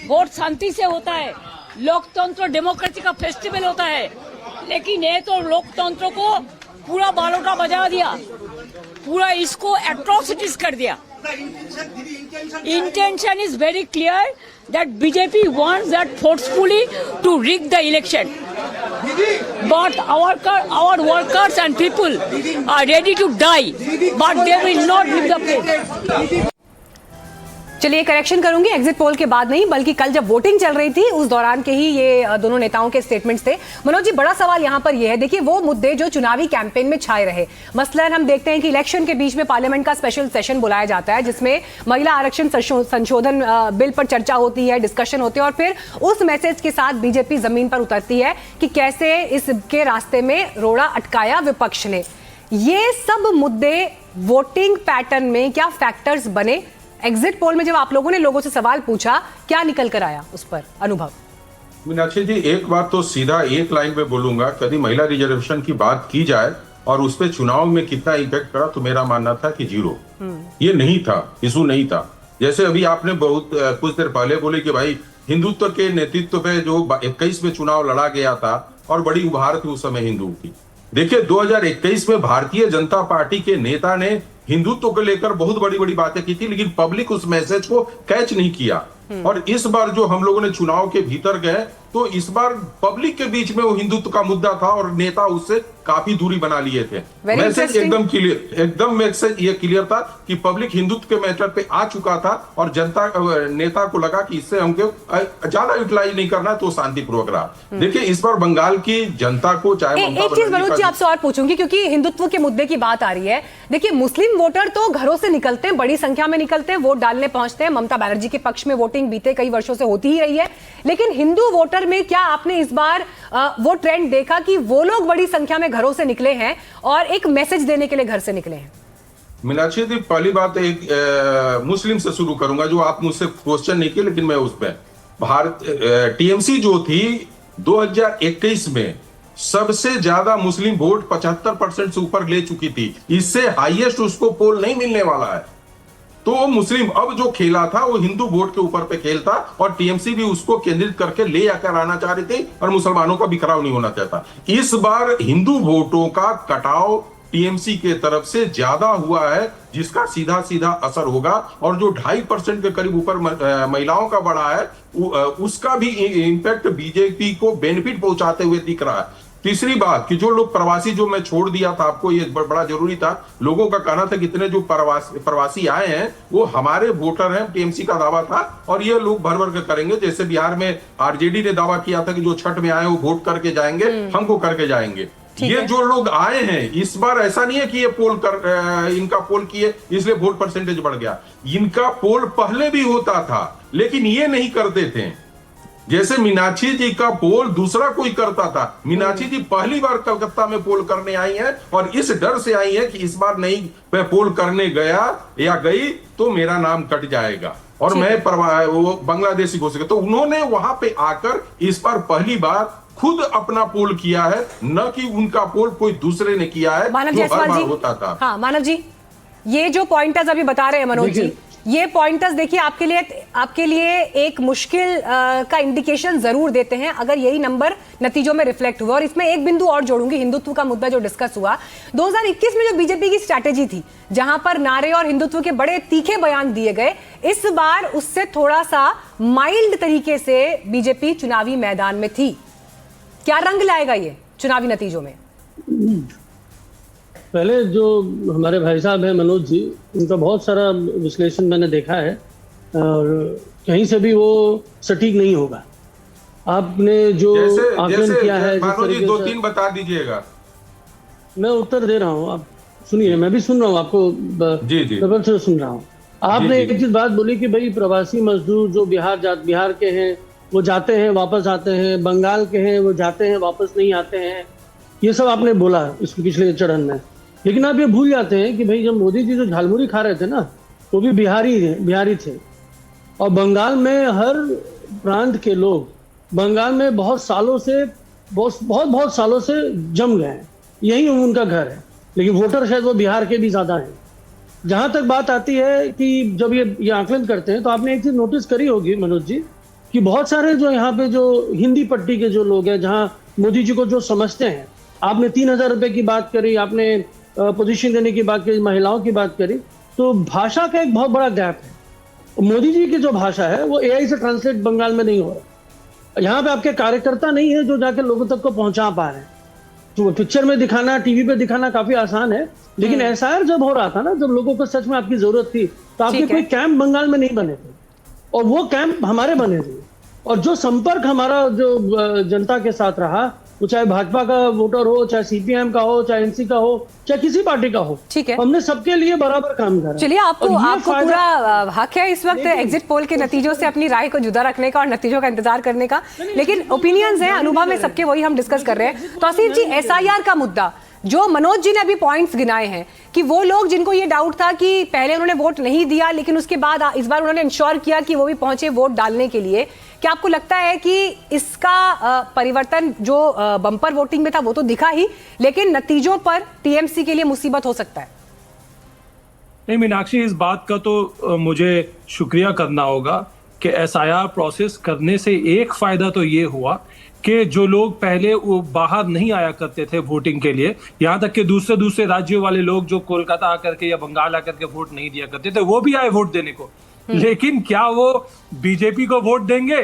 Speaker 1: वोट शांति से होता है, लोकतंत्र डेमोक्रेसी का फेस्टिवल होता है। लेकिन ये तो लोकतंत्र को पूरा बालोटा बजा दिया, पूरा इसको एट्रोसिटीज कर दिया। Intention is very clear that BJP wants that forcefully to rig the election. But our workers and people are ready to die, but they will not leave the place.
Speaker 5: चलिए, करेक्शन करूंगी, exit poll के बाद नहीं बल्कि कल जब voting चल रही थी उस दौरान के ही ये दोनों नेताओं के स्टेटमेंट्स थे। मनोज जी, बड़ा सवाल यहां पर यह है, देखिए वो मुद्दे जो चुनावी कैंपेन में छाए रहे, मसलन हम देखते हैं कि इलेक्शन के बीच में पार्लियामेंट का स्पेशल सेशन बुलाया जाता है जिसमें महिला आरक्षण संशोधन बिल पर चर्चा होती है, डिस्कशन होते हैं, और फिर उस मैसेज के साथ बीजेपी जमीन पर उतरती है कि कैसे इसके रास्ते में रोड़ा अटकाया विपक्ष ने। ये सब मुद्दे वोटिंग पैटर्न में क्या फैक्टर्स बने? एग्जिट पोल में जब आप लोगों ने लोगों से सवाल पूछा, क्या निकल कर आया उस पर अनुभव?
Speaker 8: मीनाक्षी जी, एक बात तो सीधा एक लाइन में बोलूंगा, कभी महिला रिजर्वेशन की बात की जाए और उस पर चुनाव में कितना इम्पैक्ट करा तो मेरा मानना था कि 0। ये नहीं था, इशू नहीं था। जैसे अभी आपने बहुत कुछ देर पहले बोले कि भाई हिंदुत्व के नेतृत्व पे जो 21 में चुनाव लड़ा गया था और बड़ी उभार थी उस समय हिंदू की। देखिए 2021 में भारतीय जनता पार्टी के नेता ने हिंदुत्व को लेकर बहुत बड़ी बड़ी बातें की थी, लेकिन पब्लिक उस मैसेज को कैच नहीं किया। और इस बार जो हम लोगों ने चुनाव के भीतर गए तो इस बार पब्लिक के बीच में वो हिंदुत्व का मुद्दा था और नेता उससे काफी दूरी बना लिए थे। मैसेज एकदम क्लियर, एकदम मैसेज ये क्लियर था कि पब्लिक हिंदुत्व के मैटर पे आ चुका था और जनता नेता को लगा कि इससे हमको ज्यादा यूटिलाइज नहीं करना, तो शांतिपूर्वक रहा। देखिए इस बार बंगाल की जनता को चाहे
Speaker 5: एक चीज मनोज जी आपसे और पूछूंगी, क्योंकि हिंदुत्व के मुद्दे की बात आ रही है। देखिए मुस्लिम वोटर तो घरों से निकलते हैं, बड़ी संख्या में निकलते हैं, वोट डालने पहुंचते हैं। ममता बनर्जी के पक्ष में वोटिंग बीते कई वर्षों से होती ही रही है, लेकिन हिंदू वोटर में क्या आपने इस बार वो ट्रेंड देखा कि वो लोग बड़ी संख्या में घरों से निकले हैं और एक मैसेज देने के लिए घर से निकले हैं?
Speaker 8: मीनाक्षी जी, पहली बात एक मुस्लिम से शुरू करूंगा, जो आप मुझसे क्वेश्चन नहीं किए, लेकिन मैं उस पर भारत टीएमसी जो थी 2021 में सबसे ज्यादा मुस्लिम वोट 75% से ऊपर ले चुकी थी। इससे हाईएस्ट उसको पोल नहीं मिलने वाला है। तो वो मुस्लिम अब जो खेला था वो हिंदू वोट के ऊपर पे खेल था और टीएमसी भी उसको केंद्रित करके ले आकर आना चाह रही थी और मुसलमानों का बिखराव नहीं होना चाहता। इस बार हिंदू वोटों का कटाव टीएमसी के तरफ से ज्यादा हुआ है, जिसका सीधा सीधा असर होगा। और जो 2.5% के करीब ऊपर महिलाओं का बढ़ा है, उसका भी इंपैक्ट बीजेपी को बेनिफिट पहुंचाते हुए दिख रहा है। तीसरी बात कि जो लोग प्रवासी, जो मैं छोड़ दिया था आपको, ये बड़ा जरूरी था, लोगों का कहना था कि इतने जो प्रवासी आए हैं वो हमारे वोटर हैं, टीएमसी का दावा था, और ये लोग भर भर के करेंगे। जैसे बिहार में आरजेडी ने दावा किया था कि जो छठ में आए वो वोट करके जाएंगे, हमको करके जाएंगे। ये जो लोग आए हैं इस बार ऐसा नहीं है कि ये इनका पोल किए इसलिए वोट परसेंटेज बढ़ गया। इनका पोल पहले भी होता था, लेकिन ये नहीं करते थे। जैसे मीनाक्षी जी का पोल दूसरा कोई करता था, मीनाक्षी जी पहली बार कलकत्ता में पोल करने आई हैं और इस डर से आई है कि इस बार नहीं मैं पोल करने गया या गई तो मेरा नाम कट जाएगा और मैं वो बांग्लादेशी घोषित। तो उन्होंने वहां पे आकर इस बार पहली बार खुद अपना पोल किया है, न कि उनका पोल कोई दूसरे ने किया है जो हर बार होता था।
Speaker 5: हाँ मानव जी, ये जो पॉइंटर्स अभी बता रहे हैं मनोज जी, ये पॉइंटर्स देखिए आपके लिए एक मुश्किल का इंडिकेशन जरूर देते हैं अगर यही नंबर नतीजों में रिफ्लेक्ट हुआ। और इसमें एक बिंदु और जोड़ूंगी, हिंदुत्व का मुद्दा जो डिस्कस हुआ 2021 में जो बीजेपी की स्ट्रैटेजी थी, जहां पर नारे और हिंदुत्व के बड़े तीखे बयान दिए गए, इस बार उससे थोड़ा सा माइल्ड तरीके से बीजेपी चुनावी मैदान में थी। क्या रंग लाएगा ये चुनावी नतीजों में?
Speaker 6: पहले जो हमारे भाई साहब हैं मनोज जी, उनका बहुत सारा विश्लेषण मैंने देखा है और कहीं से भी वो सटीक नहीं होगा। आपने जो आकलन किया है,
Speaker 8: मनोज जी 2-3 बता दीजिएगा।
Speaker 6: मैं उत्तर दे रहा हूँ, आप सुनिए, मैं भी सुन रहा हूँ, आपको डबल से सुन रहा हूँ। आपने एक चीज बात बोली कि भाई प्रवासी मजदूर जो बिहार के हैं वो जाते हैं वापस आते हैं, बंगाल के हैं वो जाते हैं वापस नहीं आते हैं, ये सब आपने बोला इस पिछले चरण में। लेकिन आप ये भूल जाते हैं कि भाई जब मोदी जी जो झालमुरी खा रहे थे ना, वो भी बिहारी थे और बंगाल में हर प्रांत के लोग बंगाल में बहुत सालों से जम गए हैं, यही उनका घर है। लेकिन वोटर शायद वो बिहार के भी ज्यादा हैं। जहां तक बात आती है कि जब ये आकलन करते हैं तो आपने एक चीज नोटिस करी होगी मनोज जी कि बहुत सारे जो यहाँ पे जो हिंदी पट्टी के जो लोग हैं, जहाँ मोदी जी को जो समझते हैं, आपने 3,000 रुपए की बात करी, आपने पोजीशन देने की बात करी, महिलाओं की बात करी, तो भाषा का एक बहुत बड़ा गैप है। मोदी जी की जो भाषा है वो एआई से ट्रांसलेट बंगाल में नहीं हो रहा। यहाँ पे आपके कार्यकर्ता नहीं है जो जाके लोगों तक को पहुंचा पा रहे हैं। तो पिक्चर में दिखाना, टीवी पे दिखाना काफी आसान है, लेकिन एसआईआर जब हो रहा था ना, जब लोगों को सच में आपकी जरूरत थी, तो आपके कोई कैंप बंगाल में नहीं बने थे और वो कैंप हमारे बने थे। और जो संपर्क हमारा जो जनता के साथ रहा, वो चाहे भाजपा का वोटर हो, चाहे सीपीएम का हो, चाहे एनसी का हो, चाहे किसी पार्टी का हो, ठीक है, हमने सबके लिए बराबर काम करा।
Speaker 5: चलिए, आपको पूरा हक है इस वक्त एग्जिट पोल के नतीजों से अपनी राय को जुदा रखने का और नतीजों का इंतजार करने का, लेकिन ओपिनियंस है, अनुभव में सबके, वही हम डिस्कस कर रहे हैं। तो आसिफ जी, एसआईआर का मुद्दा जो मनोज जी ने अभी पॉइंट्स गिनाए हैं कि वो लोग जिनको ये डाउट था कि पहले उन्होंने वोट नहीं दिया, लेकिन उसके बाद इस बार उन्होंने इंश्योर किया कि वो भी पहुंचे वोट डालने के लिए, क्या आपको लगता है कि इसका परिवर्तन जो बम्पर वोटिंग में था वो तो दिखा ही, लेकिन नतीजों पर टीएमसी के लिए मुसीबत हो सकता है?
Speaker 11: नहीं मीनाक्षी, इस बात का तो मुझे शुक्रिया करना होगा कि एसआईआर प्रोसेस करने से एक फायदा तो ये हुआ कि जो लोग पहले वो बाहर नहीं आया करते थे वोटिंग के लिए, यहाँ तक कि दूसरे राज्यों वाले लोग जो कोलकाता आकर के या बंगाल आकर के वोट नहीं दिया करते थे, वो भी आए वोट देने को। लेकिन क्या वो बीजेपी को वोट देंगे?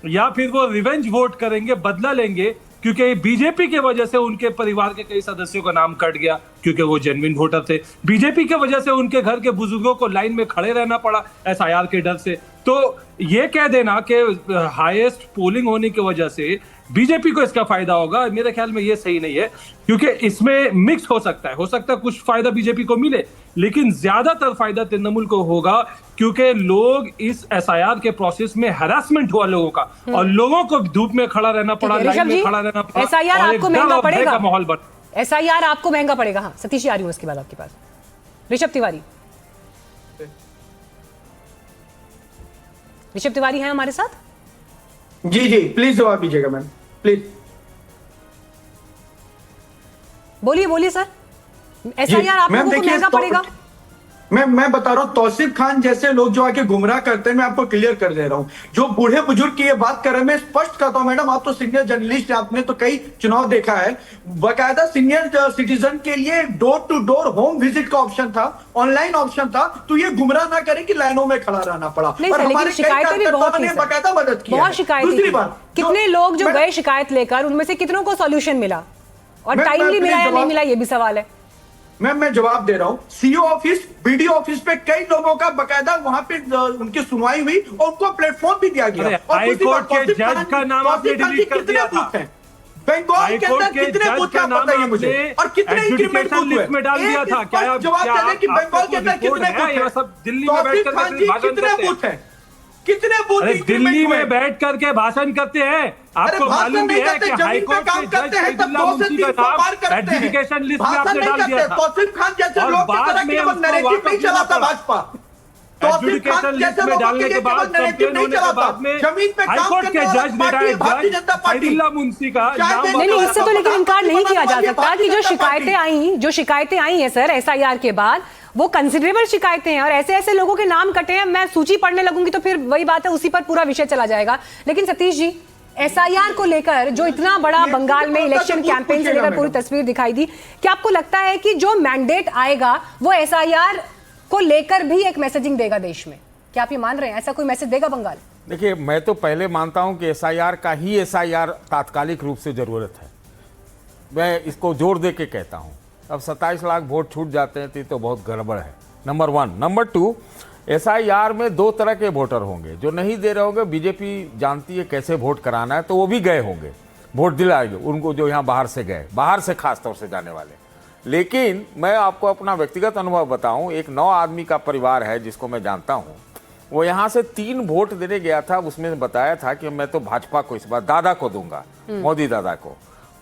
Speaker 11: या फिर वो रिवेंज वोट करेंगे, बदला लेंगे, क्योंकि बीजेपी के वजह से उनके परिवार के कई सदस्यों का नाम कट गया क्योंकि वो जेन्युइन वोटर थे। बीजेपी के वजह से उनके घर के बुजुर्गों को लाइन में खड़े रहना पड़ा एसआईआर के डर से। तो ये कह देना कि हाईएस्ट पोलिंग होने की वजह से बीजेपी को इसका फायदा होगा, मेरे ख्याल में ये सही नहीं है, क्योंकि इसमें मिक्स हो सकता है कुछ फायदा बीजेपी को मिले, लेकिन ज्यादातर फायदा तृणमूल को होगा, क्योंकि लोग इस एसआईआर के प्रोसेस में हैरेसमेंट हुआ लोगों का, और लोगों को धूप में खड़ा रहना पड़ा, लाइन में खड़ा रहना पड़ा,
Speaker 5: एसआईआर आपको महंगा पड़ेगा,
Speaker 11: माहौल बन,
Speaker 5: एसआईआर आपको महंगा पड़ेगा। हाँ सतीश जी आ रही हूँ उसके बाद आपके पास। ऋषभ तिवारी, ऋषभ तिवारी हैं हमारे साथ?
Speaker 7: जी जी प्लीज जवाब दीजिएगा मैम, प्लीज
Speaker 5: बोलिए बोलिए सर, एसआईआर आप लोगों को महंगा पड़ेगा?
Speaker 7: मैं बता रहा हूँ, तौसीफ खान जैसे लोग जो आके गुमराह करते हैं, मैं आपको क्लियर कर दे रहा हूँ, जो बूढ़े बुजुर्ग की ये बात कर रहे हैं, मैं स्पष्ट करता हूँ मैडम, आप तो सीनियर जर्नलिस्ट हैं, आपने तो कई चुनाव देखा है, बाकायदा सीनियर सिटीजन के लिए door to door home visit का ऑप्शन था, ऑनलाइन ऑप्शन था, तो ये गुमराह ना करें कि लाइनों में खड़ा रहना पड़ा।
Speaker 5: और हमारे
Speaker 7: शिकायतें भी बहुत थी, बाकायदा मदद की,
Speaker 5: बहुत शिकायतें। दूसरी बात, कितने लोग जो गए शिकायत लेकर, उनमें से कितनों को सॉल्यूशन मिला और टाइमली मिला या नहीं मिला, ये भी सवाल है।
Speaker 7: मैं जवाब दे रहा हूं, सीओ ऑफिस, बीडीओ ऑफिस पे कई लोगों का बकायदा वहां पे उनकी सुनवाई हुई और उनको प्लेटफॉर्म भी दिया गया। और
Speaker 11: हाईकोर्ट के जज का नाम आपने डिलीट कर दिया था,
Speaker 7: बंगाल के अंदर कितने बूथ का बताइए मुझे, और कितने इंक्रीमेंट
Speaker 11: लिस्ट में डाल दिया था, क्या
Speaker 7: जवाब दे दें कि बंगाल के अंदर कितने बूथ हैं?
Speaker 11: सब दिल्ली में बैठकर
Speaker 7: कितने बूथ हैं, कितने बूथ
Speaker 11: दिल्ली में बैठ करके भाषण करते हैं? आपको मालूम भी है कि हाईकोर्ट के जज फैजुल्लाह मुंशी का नाम एडजुडिकेशन लिस्ट में आपने डाल दिया था,
Speaker 7: तौसीफ खान जैसे लोग
Speaker 11: बाद में
Speaker 7: नैरेटिव नहीं चलाता भाजपा,
Speaker 11: एडजुडिकेशन लिस्ट में डालने के बाद कंप्लेन होने के बाद में हाईकोर्ट के जज ने जज फैजुल्लाह मुंशी का नाम,
Speaker 5: नहीं इससे तो लेकिन इनकार नहीं किया जा सकता कि जो शिकायतें आई हैं सर एसआईआर के बाद, वो कंसिडरेबल शिकायतें हैं और ऐसे ऐसे लोगों के नाम कटे हैं। मैं सूची पढ़ने लगूंगी तो फिर वही बात है, उसी पर पूरा विषय चला जाएगा। लेकिन सतीश जी, एसआईआर को लेकर जो इतना बड़ा बंगाल में इलेक्शन कैंपेन से लेकर पूरी तस्वीर दिखाई दी, क्या आपको लगता है कि जो मैंडेट आएगा वो एसआईआर को लेकर भी एक मैसेजिंग देगा देश में? क्या आप ये मान रहे हैं ऐसा कोई मैसेज देगा बंगाल?
Speaker 9: देखिए, मैं तो पहले मानता हूं कि एसआईआर का ही एसआईआर तात्कालिक रूप से जरूरत है, मैं इसको जोर दे के कहता हूं। अब 27 लाख वोट छूट जाते हैं तो बहुत गड़बड़ है, नंबर 1। नंबर 2, एसआईआर में 2 तरह के वोटर होंगे, जो नहीं दे रहे होंगे, बीजेपी जानती है कैसे वोट कराना है, तो वो भी गए होंगे, वोट दिलाएंगे उनको जो यहाँ बाहर से गए, बाहर से खास तौर से जाने वाले। लेकिन मैं आपको अपना व्यक्तिगत अनुभव बताऊं, एक 9 आदमी का परिवार है जिसको मैं जानता हूं, वो यहाँ से 3 वोट देने गया था, उसमें बताया था कि मैं तो भाजपा को इस बार दादा को दूंगा, मोदी दादा को।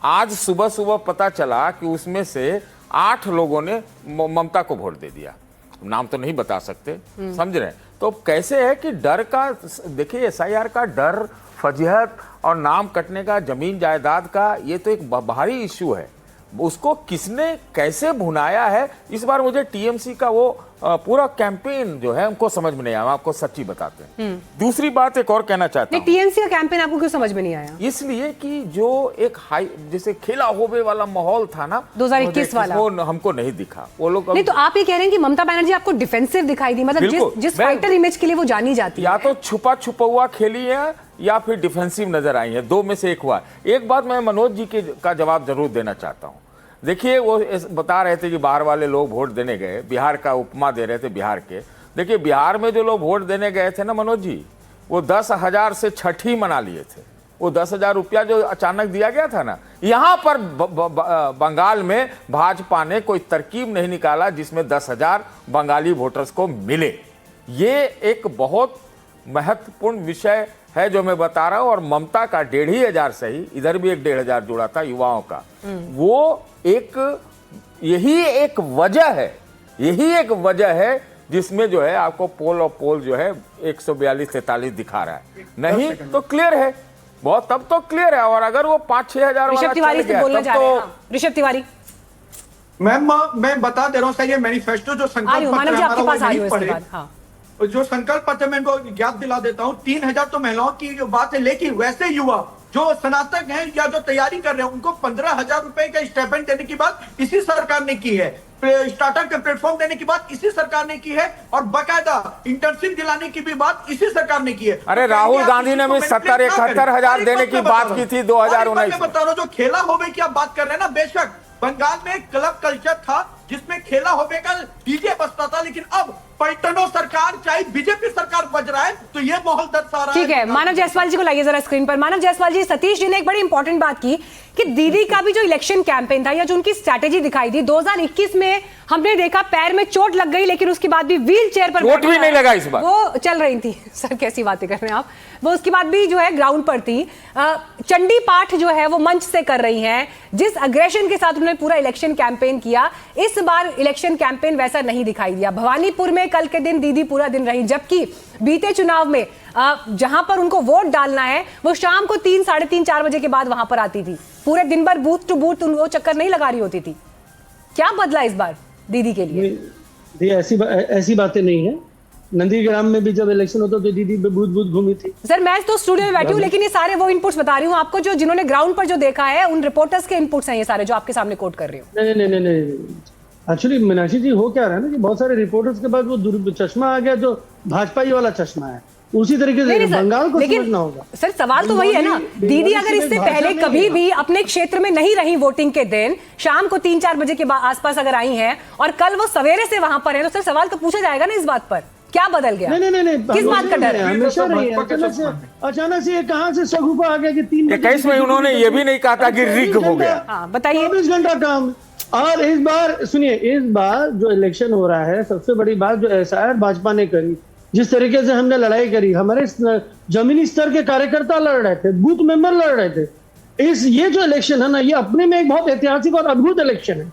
Speaker 9: आज सुबह सुबह पता चला कि उसमें से 8 लोगों ने ममता को वोट दे दिया, नाम तो नहीं बता सकते, समझ रहे हैं? तो कैसे है कि डर का, देखिए एसआईआर का डर, फजीहत और नाम कटने का, जमीन जायदाद का, ये तो एक भारी इश्यू है, उसको किसने कैसे भुनाया है, इस बार मुझे टीएमसी का वो पूरा कैंपेन जो है उनको समझ में नहीं आया, आपको सच्ची बताते हैं। दूसरी बात एक और कहना चाहता हूं,
Speaker 5: टीएमसी का कैंपेन आपको क्यों समझ में नहीं आया?
Speaker 9: इसलिए कि जो एक हाई जैसे खेला होवे वाला माहौल था ना
Speaker 5: 2021 वाला, वो
Speaker 9: हमको नहीं दिखा। वो लोग
Speaker 5: नहीं, तो आप ये कह रहे हैं कि ममता बनर्जी आपको डिफेंसिव दिखाई दी, मतलब जिस फाइटर इमेज के लिए वो जानी जाती है,
Speaker 9: या तो छुपा हुआ खेली है या फिर डिफेंसिव नजर आई है, 2 में से एक हुआ। एक बात मैं मनोज जी का जवाब जरूर देना चाहता हूं। देखिए, वो बता रहे थे कि बाहर वाले लोग वोट देने गए, बिहार का उपमा दे रहे थे बिहार के। देखिए, बिहार में जो लोग वोट देने गए थे ना मनोज जी, वो 10,000 से छठी मना लिए थे। वो 10,000 रुपया जो अचानक दिया गया था ना, यहाँ पर बंगाल में भाजपा ने कोई तरकीब नहीं निकाला जिसमें 10,000 बंगाली वोटर्स को मिले। ये एक बहुत महत्वपूर्ण विषय है जो मैं बता रहा हूं। और ममता का 1,500 से ही, इधर भी एक 1,500 जुड़ा था युवाओं का, वो यही एक वजह है जिसमें जो है आपको पोल जो है 142-43 दिखा रहा है, नहीं तो क्लियर है बहुत, तब तो क्लियर है। और अगर वो 5-6 हजार
Speaker 5: ऋषभ तिवारी से बोलना चाह रहे हैं। ऋषभ तिवारी,
Speaker 7: मैम मैं बता दे रहा हूँ सर, ये मैनिफेस्टो जो संकल्प जो संकल्प पत्र में इनको याद दिला देता हूँ, 3,000 तो महिलाओं की बात है, लेकिन वैसे युवा जो स्नातक हैं या जो तैयारी कर रहे हैं उनको 15,000 रुपए का स्टाइपेंड देने की बात इसी सरकार ने की है, स्टार्टअप का प्लेटफॉर्म देने की बात इसी सरकार ने की है, और बाकायदा इंटर्नशिप दिलाने की भी बात इसी सरकार ने की है।
Speaker 9: अरे राहुल गांधी ने भी 70-71,000 देने की बात की थी 2019 में।
Speaker 7: बता रहा हूं, जो खेला होबे की आप बात कर रहे हैं ना, बेशक बंगाल में क्लब कल्चर था जिसमें खेला होबे का डीजे बजता था, लेकिन अब पलटनों सरकार चाहे बीजेपी सरकार बज रहा है तो ये माहौल दर्शा रहा है।
Speaker 5: ठीक है, मानव जायसवाल जी को लाइए जरा स्क्रीन पर। मानव जायसवाल जी, सतीश जी ने एक बड़ी इंपॉर्टेंट बात की कि दीदी का भी जो इलेक्शन कैंपेन था या जो उनकी स्ट्रैटेजी दिखाई थी 2021 में, हमने देखा पैर में चोट लग गई लेकिन उसके बाद भी व्हील चेयर पर
Speaker 9: चोट भी नहीं लगा इस बार,
Speaker 5: वो चल रही थी। सर कैसी बातें कर रहे हैं आप, वो उसके बाद भी जो है ग्राउंड पर थी। चंडी पाठ जो है वो मंच से कर रही हैं, जिस अग्रेशन के साथ उन्होंने पूरा इलेक्शन कैंपेन किया, इस बार इलेक्शन कैंपेन वैसा नहीं दिखाई दिया। भवानीपुर में कल के दिन दीदी पूरा दिन रही, जबकि बीते चुनाव में जहां पर उनको वोट डालना है वो शाम को 3, साढ़े 3, 4 बजे के बाद वहां पर आती थी। पूरे दिन भर बूथ टू बूथ वो चक्कर नहीं लगा रही होती थी। क्या बदला इस बार दीदी के लिए?
Speaker 6: ऐसी बातें नहीं है। नंदीग्राम में भी जब इलेक्शन होता तो दीदी बूथ बूथ घूमी थी।
Speaker 5: सर मैं तो स्टूडियो में बैठी हूँ, लेकिन ये सारे वो इनपुट्स बता रही हूँ आपको जो जिन्होंने ग्राउंड पर जो देखा है, उन रिपोर्टर्स के इनपुट्स हैं ये सारे जो आपके सामने कोट कर रही हूँ।
Speaker 6: नहीं, एक्चुअली मीनाक्षी जी हो क्या रहा है ना कि बहुत सारे रिपोर्टर्स के बाद वो चश्मा आ गया जो भाजपाई वाला चश्मा है, उसी तरीके से बंगाल को समझना होगा।
Speaker 5: सर सवाल तो वही है ना, दीदी अगर इससे पहले कभी भी अपने क्षेत्र में नहीं रही वोटिंग के दिन, शाम को 3-4 बजे के आसपास अगर आई हैं और कल वो सवेरे से वहां पर है, तो सर सवाल तो पूछा जाएगा ना इस बात पर, क्या बदल गया?
Speaker 6: नहीं,
Speaker 5: किस बात का डर है?
Speaker 6: हमेशा रही है, अचानक से ये कहां से शगुफा आ गया कि
Speaker 9: 21 में उन्होंने ये भी नहीं कहा था कि रिग हो गया।
Speaker 5: हाँ बताइए।
Speaker 6: 24 घंटा काम। और इस बार सुनिए, इस बार जो इलेक्शन हो रहा है, सबसे बड़ी बात जो एसआईआर भाजपा ने करी, जिस तरीके से हमने लड़ाई करी, हमारे जमीनी स्तर के कार्यकर्ता लड़ रहे थे, बूथ मेंबर लड़ रहे थे, ये जो इलेक्शन है ना, ये अपने में एक बहुत ऐतिहासिक और अद्भुत इलेक्शन है।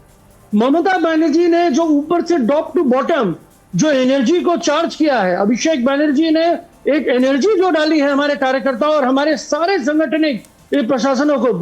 Speaker 6: ममता बनर्जी ने जो ऊपर से टॉप टू बॉटम जो एनर्जी को चार्ज किया है, अभिषेक बनर्जी ने एक एनर्जी जो डाली है हमारे कार्यकर्ताओं और हमारे सारे संगठनिक प्रशासनों को,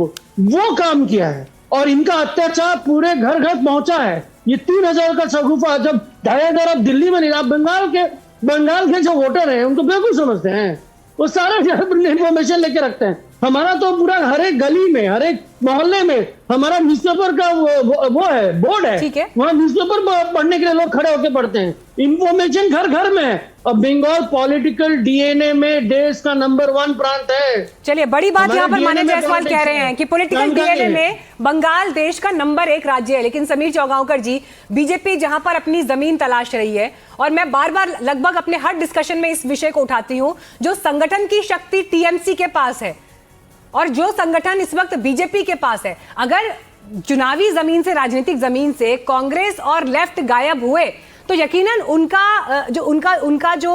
Speaker 6: वो काम किया है। और इनका अत्याचार पूरे घर घर पहुंचा है। ये 3,000 का शगुफा जब 2,500 आप दिल्ली में नहीं, आप बंगाल के जो वोटर हैं उनको बिल्कुल समझते हैं, वो सारा इन्फॉर्मेशन लेके रखते हैं। हमारा तो पूरा हर एक गली में, हर एक मोहल्ले में हमारा न्यूज़पेपर का वो है, बोर्ड है, वहाँ न्यूज़पेपर पढ़ने के लिए लोग खड़े होकर पढ़ते हैं। इंफॉर्मेशन घर घर में है। अब बंगाल पॉलिटिकल डीएनए में देश का नंबर 1 प्रांत है।
Speaker 5: चलिए, बड़ी बात यहाँ पर मानव जायसवाल कह रहे हैं कि पॉलिटिकल डीएनए में बंगाल देश का नंबर 1 राज्य है, लेकिन समीर चौगांवकर जी, बीजेपी जहां पर अपनी जमीन तलाश रही है, और मैं बार बार लगभग अपने हर डिस्कशन में इस विषय को उठाती हूं, जो संगठन की शक्ति टीएमसी के पास है और जो संगठन इस वक्त बीजेपी के पास है, अगर चुनावी जमीन से, राजनीतिक जमीन से कांग्रेस और लेफ्ट गायब हुए तो यकीनन उनका जो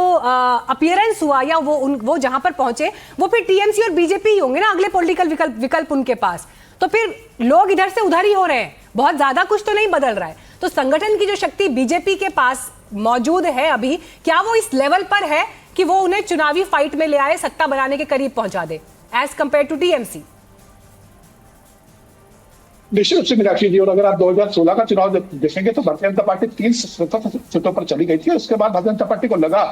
Speaker 5: अपीयरेंस हुआ या वो जहां पर पहुंचे वो फिर टीएमसी और बीजेपी ही होंगे ना अगले पॉलिटिकल विकल्प उनके पास। तो फिर लोग इधर से उधर ही हो रहे हैं, बहुत ज्यादा कुछ तो नहीं बदल रहा है। तो संगठन की जो शक्ति बीजेपी के पास मौजूद है अभी, क्या वो इस लेवल पर है कि वो उन्हें चुनावी फाइट में ले आए, सत्ता बनाने के करीब पहुंचा दे एज कंपेयर टू टीएमसी?
Speaker 10: निश्चित रूप से मीनाक्षी जी, और अगर आप 2016 का चुनाव देखेंगे तो भारतीय जनता पार्टी 3 सीटों पर चली गई थी। उसके बाद भारतीय जनता पार्टी को लगा,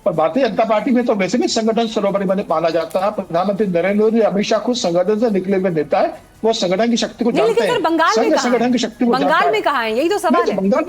Speaker 10: और भारतीय जनता पार्टी में तो वैसे भी संगठन सर्वोपरि माना जाता है। प्रधानमंत्री नरेंद्र मोदी, अमित शाह खुद संगठन से निकले हुए नेता है, वो संगठन की शक्ति को जानते हैं। संगठन की शक्ति को
Speaker 5: बंगाल में कहा है, यही तो सवाल है।
Speaker 10: बंगाल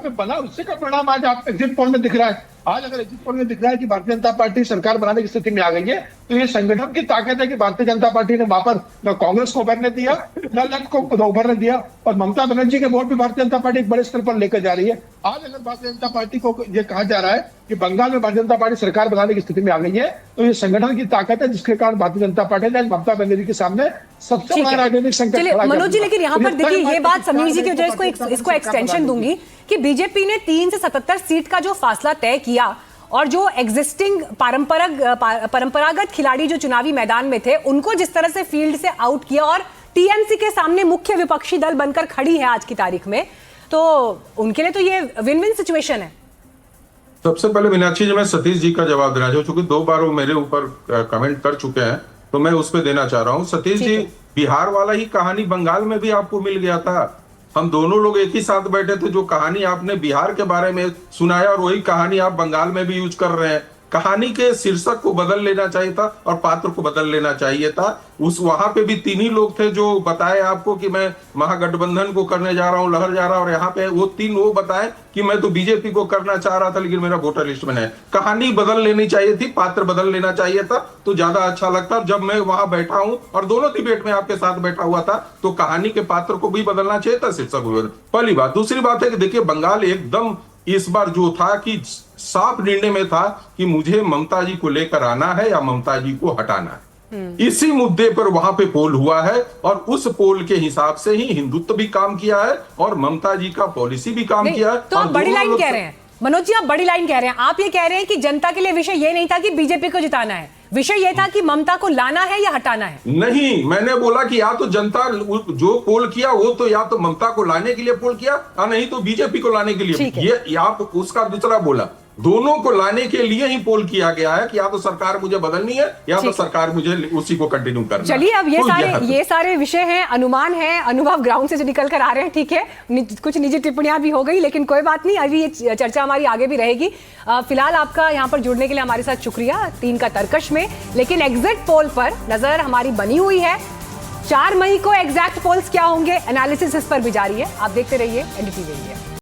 Speaker 10: में बना उससे का परिणाम आज आप एग्जिट पोल में दिख रहा है। आज अगर एग्जिट पोल में दिख रहा है कि भारतीय जनता पार्टी सरकार बनाने की स्थिति में आ गई है, तो ये संगठन की ताकत है कि भारतीय जनता पार्टी ने वहां पर न कांग्रेस को उभरने दिया, न लेफ्ट को उभरने दिया, और ममता बनर्जी के वोट भी भारतीय जनता पार्टी एक बड़े स्तर पर लेकर जा रही है। आज अगर भारतीय जनता पार्टी को यह कहा जा रहा है कि बंगाल में भारतीय जनता पार्टी सरकार बनाने की स्थिति में आ गई है, तो ये संगठन की ताकत है, जिसके कारण भारतीय जनता पार्टी ने ममता बनर्जी के सामने सबसे बड़ा राजनीतिक संकट खड़ा किया।
Speaker 5: मनोज जी, लेकिन यहाँ पर देखिए ये बात समीर जी की वजह से इसको एक्सटेंशन दूंगी कि बीजेपी ने 3 से 77 सीट का जो फासला तय किया और जो एग्जिस्टिंग परंपरागत खिलाड़ी जो चुनावी मैदान में थे उनको जिस तरह से फील्ड से आउट किया और टीएमसी के सामने मुख्य विपक्षी दल बनकर खड़ी है आज की तारीख में, तो उनके लिए तो ये विन विन सिचुएशन है।
Speaker 8: सबसे पहले मीनाक्षी जी, मैं सतीश जी का जवाब देना चाहूँ, चूंकि 2 बार वो मेरे ऊपर कमेंट कर चुके हैं, तो मैं उस पर देना चाह रहा हूँ। सतीश जी, बिहार वाला ही कहानी बंगाल में भी आपको मिल गया था। हम दोनों लोग एक ही साथ बैठे थे, जो कहानी आपने बिहार के बारे में सुनाया और वही कहानी आप बंगाल में भी यूज कर रहे हैं। कहानी के शीर्षक को बदल लेना चाहिए था और पात्र को बदल लेना चाहिए था। उस वहां पे भी 3 ही लोग थे जो बताए आपको कि मैं महागठबंधन को करने जा रहा हूं, लहर जा रहा हूं, और यहाँ पे वो 3 वो बताए कि मैं तो बीजेपी को करना चाह रहा था लेकिन मेरा वोटर लिस्ट में है। कहानी बदल लेनी चाहिए थी, पात्र बदल लेना चाहिए था तो ज्यादा अच्छा लगता। जब मैं वहां बैठा हूं और दोनों डिबेट में आपके साथ बैठा हुआ था तो कहानी के पात्र को भी बदलना चाहिए था, शीर्षक को। पहली बात। दूसरी बात है कि देखिए बंगाल एकदम इस बार जो था कि साफ निर्णय में था कि मुझे ममता जी को लेकर आना है या ममता जी को हटाना है। इसी मुद्दे पर वहां पे पोल हुआ है और उस पोल के हिसाब से ही हिंदुत्व भी काम किया है और ममता जी का पॉलिसी भी काम किया है।
Speaker 5: तो आप बड़ी लाइन कह रहे हैं मनोज जी, आप बड़ी लाइन कह रहे हैं। आप ये कह रहे हैं कि जनता के लिए विषय ये नहीं था कि बीजेपी को जिताना है, विषय ये था कि ममता को लाना है या हटाना है।
Speaker 8: नहीं, मैंने बोला कि या तो जनता जो पोल किया वो तो या तो ममता को लाने के लिए पोल किया और नहीं तो बीजेपी को लाने के लिए। ये आप उसका दूसरा बोला, दोनों को लाने के लिए ही पोल किया गया है कि या तो सरकार मुझे बदलनी है या तो सरकार मुझे उसी को कंटिन्यू करना है।
Speaker 5: चलिए, अब ये सारे विषय हैं, अनुमान है, अनुभव ग्राउंड से जो निकल कर आ रहे हैं, ठीक है, कुछ निजी टिप्पणियां भी हो गई, लेकिन कोई बात नहीं, अभी ये चर्चा हमारी आगे भी रहेगी। फिलहाल आपका यहाँ पर जुड़ने के लिए हमारे साथ शुक्रिया 3 का तर्कश में। लेकिन एग्जिट पोल पर नजर हमारी बनी हुई है। 4 मई को एग्जैक्ट पोल्स क्या होंगे, एनालिसिस इस पर भी जारी है। आप देखते रहिए NDTV इंडिया।